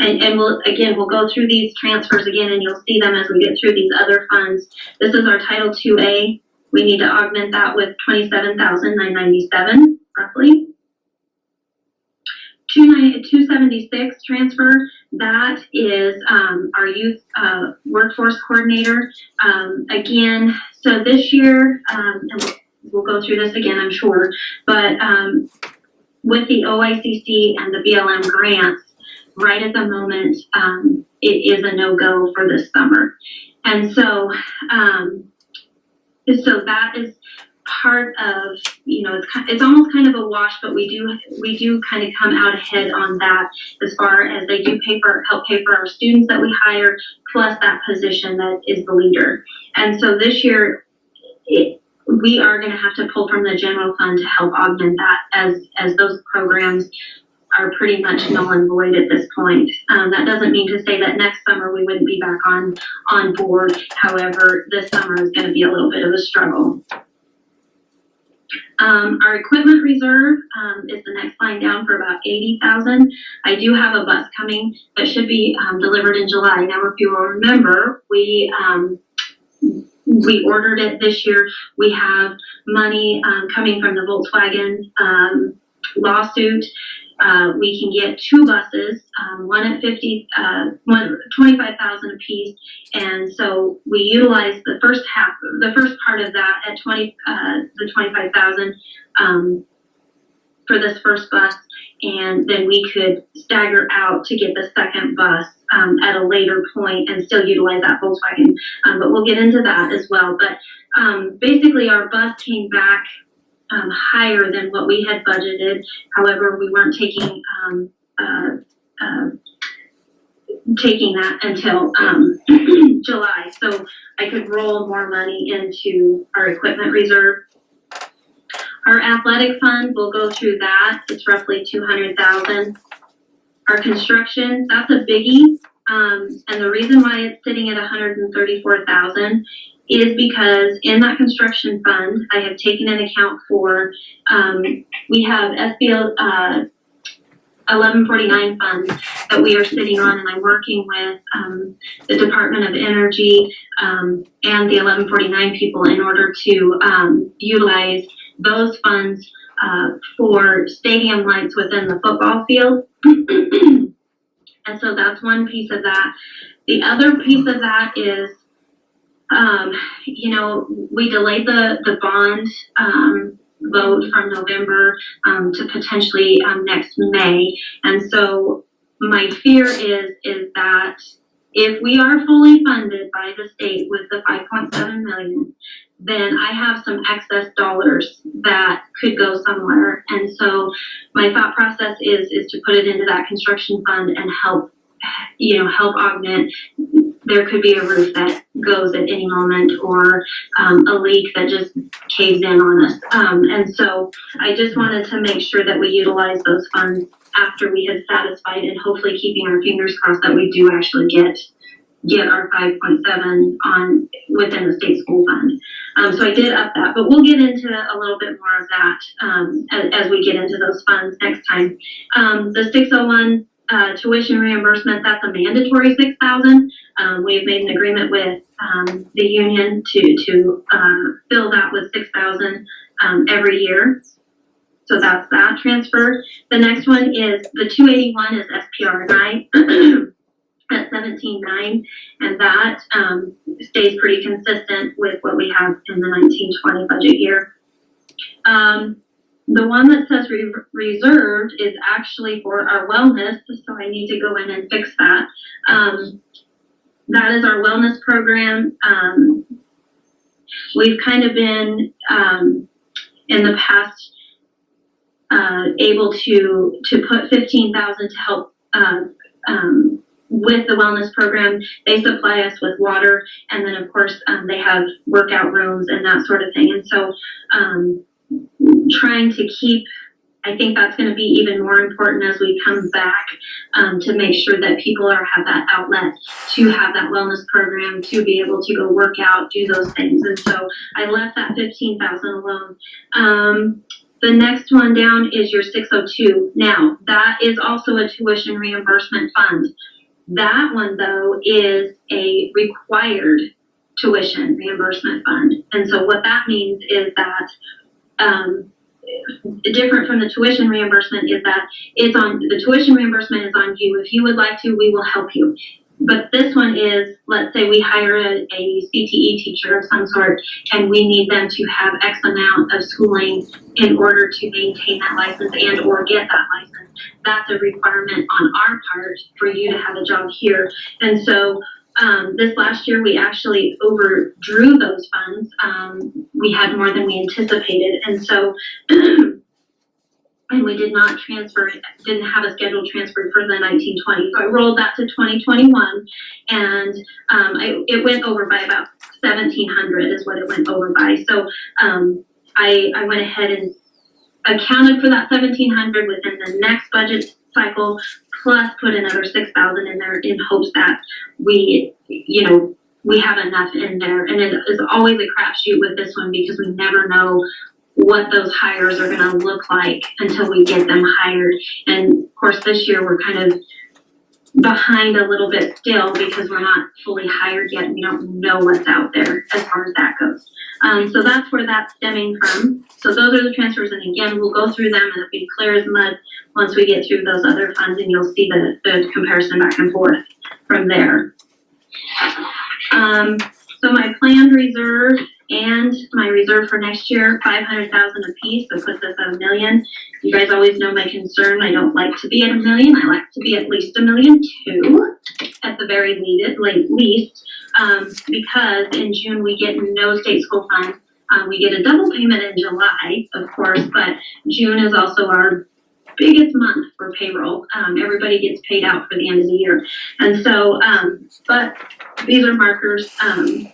And we'll go through these transfers again, and you'll see them as we get through these other funds. This is our Title 2A. We need to augment that with $27,997 roughly. 276 transfer, that is our youth workforce coordinator. Again, so this year, and we'll go through this again, I'm sure, but with the OICC and the BLM grants, right at the moment, it is a no-go for this summer. And so, so that is part of, it's almost kind of a wash, but we do kind of come out ahead on that as far as they do help pay for our students that we hire, plus that position that is the leader. And so this year, we are going to have to pull from the general fund to help augment that as those programs are pretty much null and void at this point. That doesn't mean to say that next summer we wouldn't be back on board. However, this summer is going to be a little bit of a struggle. Our equipment reserve is the next line down for about $80,000. I do have a bus coming that should be delivered in July. Now, if you will remember, we ordered it this year. We have money coming from the Volkswagen lawsuit. We can get 2 buses, one at $25,000 a piece, and so we utilize the first part of that at the $25,000 for this first bus, and then we could stagger out to get the second bus at a later point and still utilize that Volkswagen. But we'll get into that as well. But basically, our bus came back higher than what we had budgeted. However, we weren't taking that until July, so I could roll more money into our equipment reserve. Our athletic fund, we'll go through that. It's roughly $200,000. Our construction, that's a biggie, and the reason why it's sitting at $134,000 is because in that construction fund, I have taken an account for, we have SBL 1149 funds that we are sitting on, and I'm working with the Department of Energy and the 1149 people in order to utilize those funds for stadium lights within the football field. And so that's one piece of that. The other piece of that is, we delayed the bond vote from November to potentially next May. And so my fear is that if we are fully funded by the state with the $5.7 million, then I have some excess dollars that could go somewhere. And so my thought process is to put it into that construction fund and help augment. There could be a roof that goes at any moment, or a leak that just caves in on us. And so I just wanted to make sure that we utilize those funds after we had satisfied, and hopefully keeping our fingers crossed that we do actually get our 5.7 on within the state school fund. So I did up that, but we'll get into a little bit more of that as we get into those funds next time. The 601 tuition reimbursement, that's a mandatory $6,000. We've made an agreement with the union to fill that with $6,000 every year. So that's that transfer. The next one is the 281 is SPR&I. at 17.9, and that stays pretty consistent with what we have in the 1920 budget year. The one that says reserved is actually for our wellness, so I need to go in and fix that. That is our wellness program. We've kind of been in the past able to put $15,000 to help with the wellness program. They supply us with water, and then of course they have workout rooms and that sort of thing. And so trying to keep, I think that's going to be even more important as we come back to make sure that people have that outlet to have that wellness program, to be able to go work out, do those things. And so I left that $15,000 alone. The next one down is your 602. Now, that is also a tuition reimbursement fund. That one, though, is a required tuition reimbursement fund. And so what that means is that different from the tuition reimbursement is that the tuition reimbursement is on you. If you would like to, we will help you. But this one is, let's say we hire a CTE teacher of some sort, and we need them to have X amount of schooling in order to maintain that license and or get that license. That's a requirement on our part for you to have a job here. And so this last year, we actually overdrew those funds. We had more than we anticipated. And so, and we did not transfer, didn't have a scheduled transfer for the 1920. So I rolled that to 2021, and it went over by about 1,700 is what it went over by. So I went ahead and accounted for that 1,700 within the next budget cycle, plus put another 6,000 in there in hopes that we have enough in there. And it is always a crapshoot with this one because we never know what those hires are going to look like until we get them hired. And of course, this year we're kind of behind a little bit still because we're not fully hired yet. And we don't know what's out there as far as that goes. So that's where that's stemming from. So those are the transfers. And again, we'll go through them and it'll be clear as mud once we get through those other funds, and you'll see the comparison back and forth from there. So my planned reserve and my reserve for next year, 500,000 a piece, so puts us at $1 million. You guys always know my concern. I don't like to be at $1 million. I like to be at least $1.2 million at the very least, because in June we get no state school funds. We get a double payment in July, of course, but June is also our biggest month for payroll. Everybody gets paid out for the end of the year. And so, but these are markers, and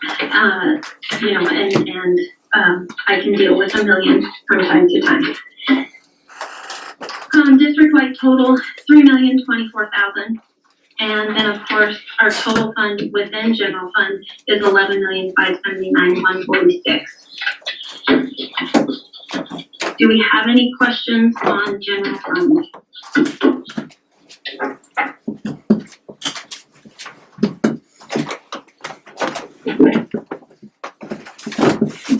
I can deal with $1 million from time to time. District-wide total, $3,024,000. And then of course, our total fund within general fund is $11,579,146. Do we have any questions on general fund?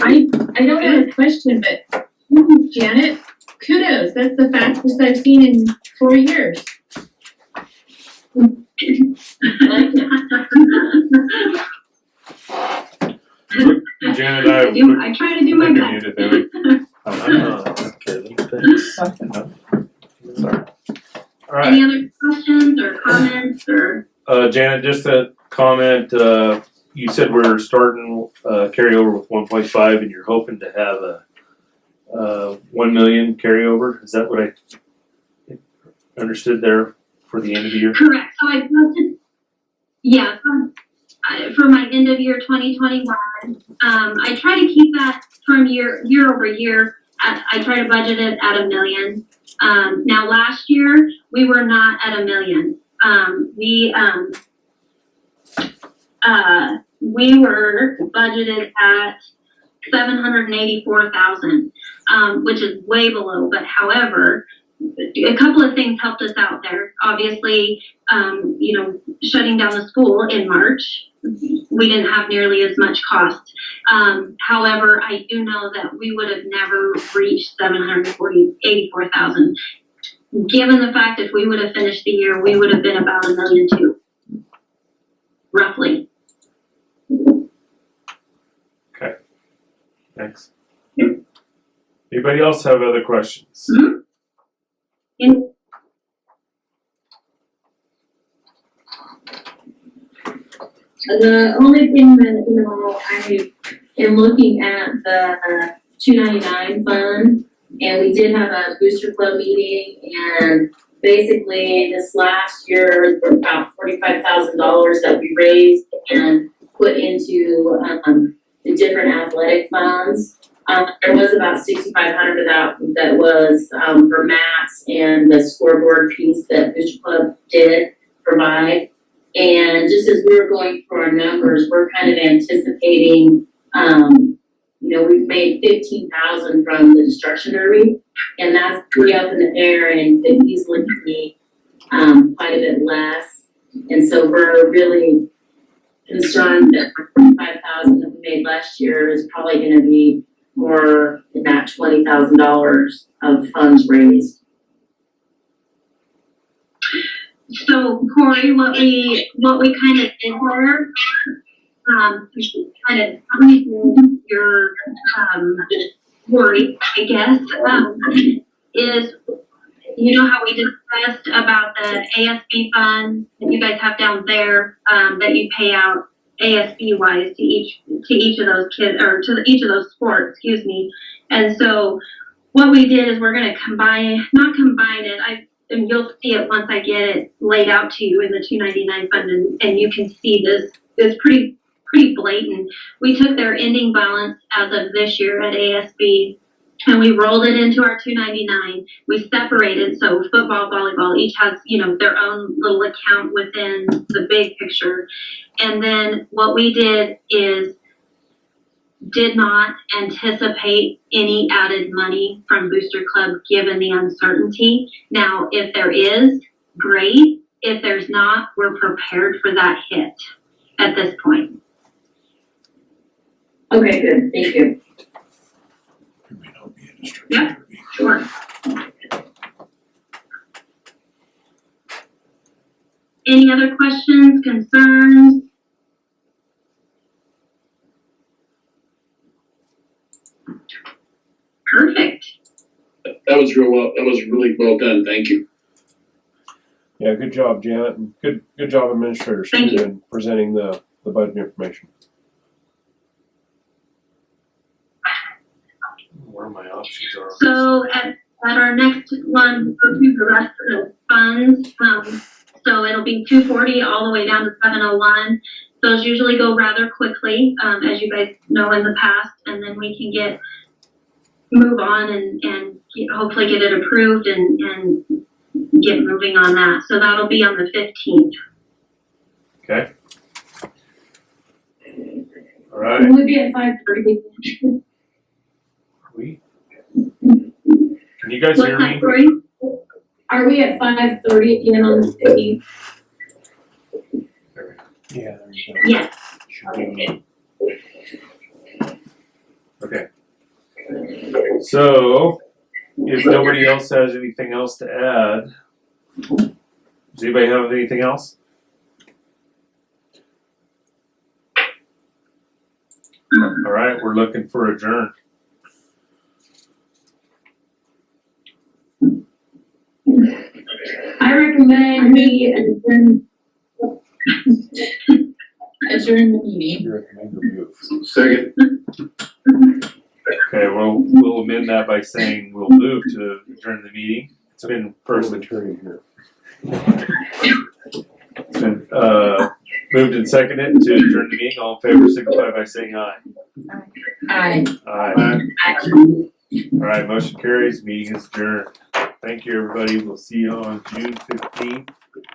I don't have a question, but Janet, kudos. That's the fastest I've seen in 4 years. I like it. Janet, I try to do my best. Sorry. All right. Any other questions or comments or? Janet, just a comment, you said we're starting, carryover with 1.5 and you're hoping to have a 1 million carryover. Is that what I understood there for the end of the year? Correct. So I posted, yeah, for my end of year 2021, I try to keep that from year over year. I try to budget it at $1 million. Now last year we were not at $1 million. We were budgeted at 784,000, which is way below. But however, a couple of things helped us out there. Obviously, shutting down the school in March, we didn't have nearly as much cost. However, I do know that we would have never reached 784,000. Given the fact if we would have finished the year, we would have been about $1.2 million. roughly. Thanks. Anybody else have other questions? And The only thing that, you know, I am looking at the 299 fund, and we did have a booster club meeting, and basically this last year, there were about $45,000 that we raised and put into the different athletic funds. There was about $6,500 of that was for mats and the scoreboard piece that Booster Club did provide. And just as we were going through our numbers, we're kind of anticipating, we've made 15,000 from the destruction derby, and that's pretty up in the air and could easily be quite a bit less. And so we're really concerned that the 45,000 that we made last year is probably going to be more than that $20,000 of funds raised. so Corey, what we kind of did there, kind of reason your worry, I guess, is, you know how we discussed about the ASB fund that you guys have down there, that you pay out ASB wise to each of those kids, or to each of those sports, excuse me. And so what we did is we're going to not combine it, and you'll see it once I get it laid out to you in the 299 fund, and you can see this pretty blatant. We took their ending balance as of this year at ASB, and we rolled it into our 299. We separated, so football, volleyball, each has, their own little account within the big picture. And then what we did is did not anticipate any added money from Booster Club given the uncertainty. Now, if there is, great. If there's not, we're prepared for that hit at this point. Okay, good, thank you. There may not be a destruction Yep. derby. Sure. Any other questions, concerns? Perfect. That was really well done, thank you. Yeah, good job, Janet, and good job administrators too, Thank you. in presenting the budget information. Where my options are. So at our next one, we'll go through the rest of the funds. So it'll be 240 all the way down to 701. Those usually go rather quickly, as you guys know in the past, and then we can move on and hopefully get it approved and get moving on that. So that'll be on the 15th. Okay. All right. We'll be at 5:30. Can you guys hear What's me? that, Corey? Are we at 5:30 again on the 15th? Yeah, there you go. Yes. Okay. So, if nobody else has anything else to add, does anybody have anything else? All right, we're looking for adjourn. I recommend we adjourn the meeting. You recommend remove. Second. Okay, we'll amend that by saying we'll move to adjourn the meeting. It's been first, Parliamentarian here. it's been moved and seconded to adjourn the meeting. All in favor signify by saying aye. Aye. Aye. All right, motion carries. Meeting is adjourned. Thank you, everybody. We'll see you on June 15th.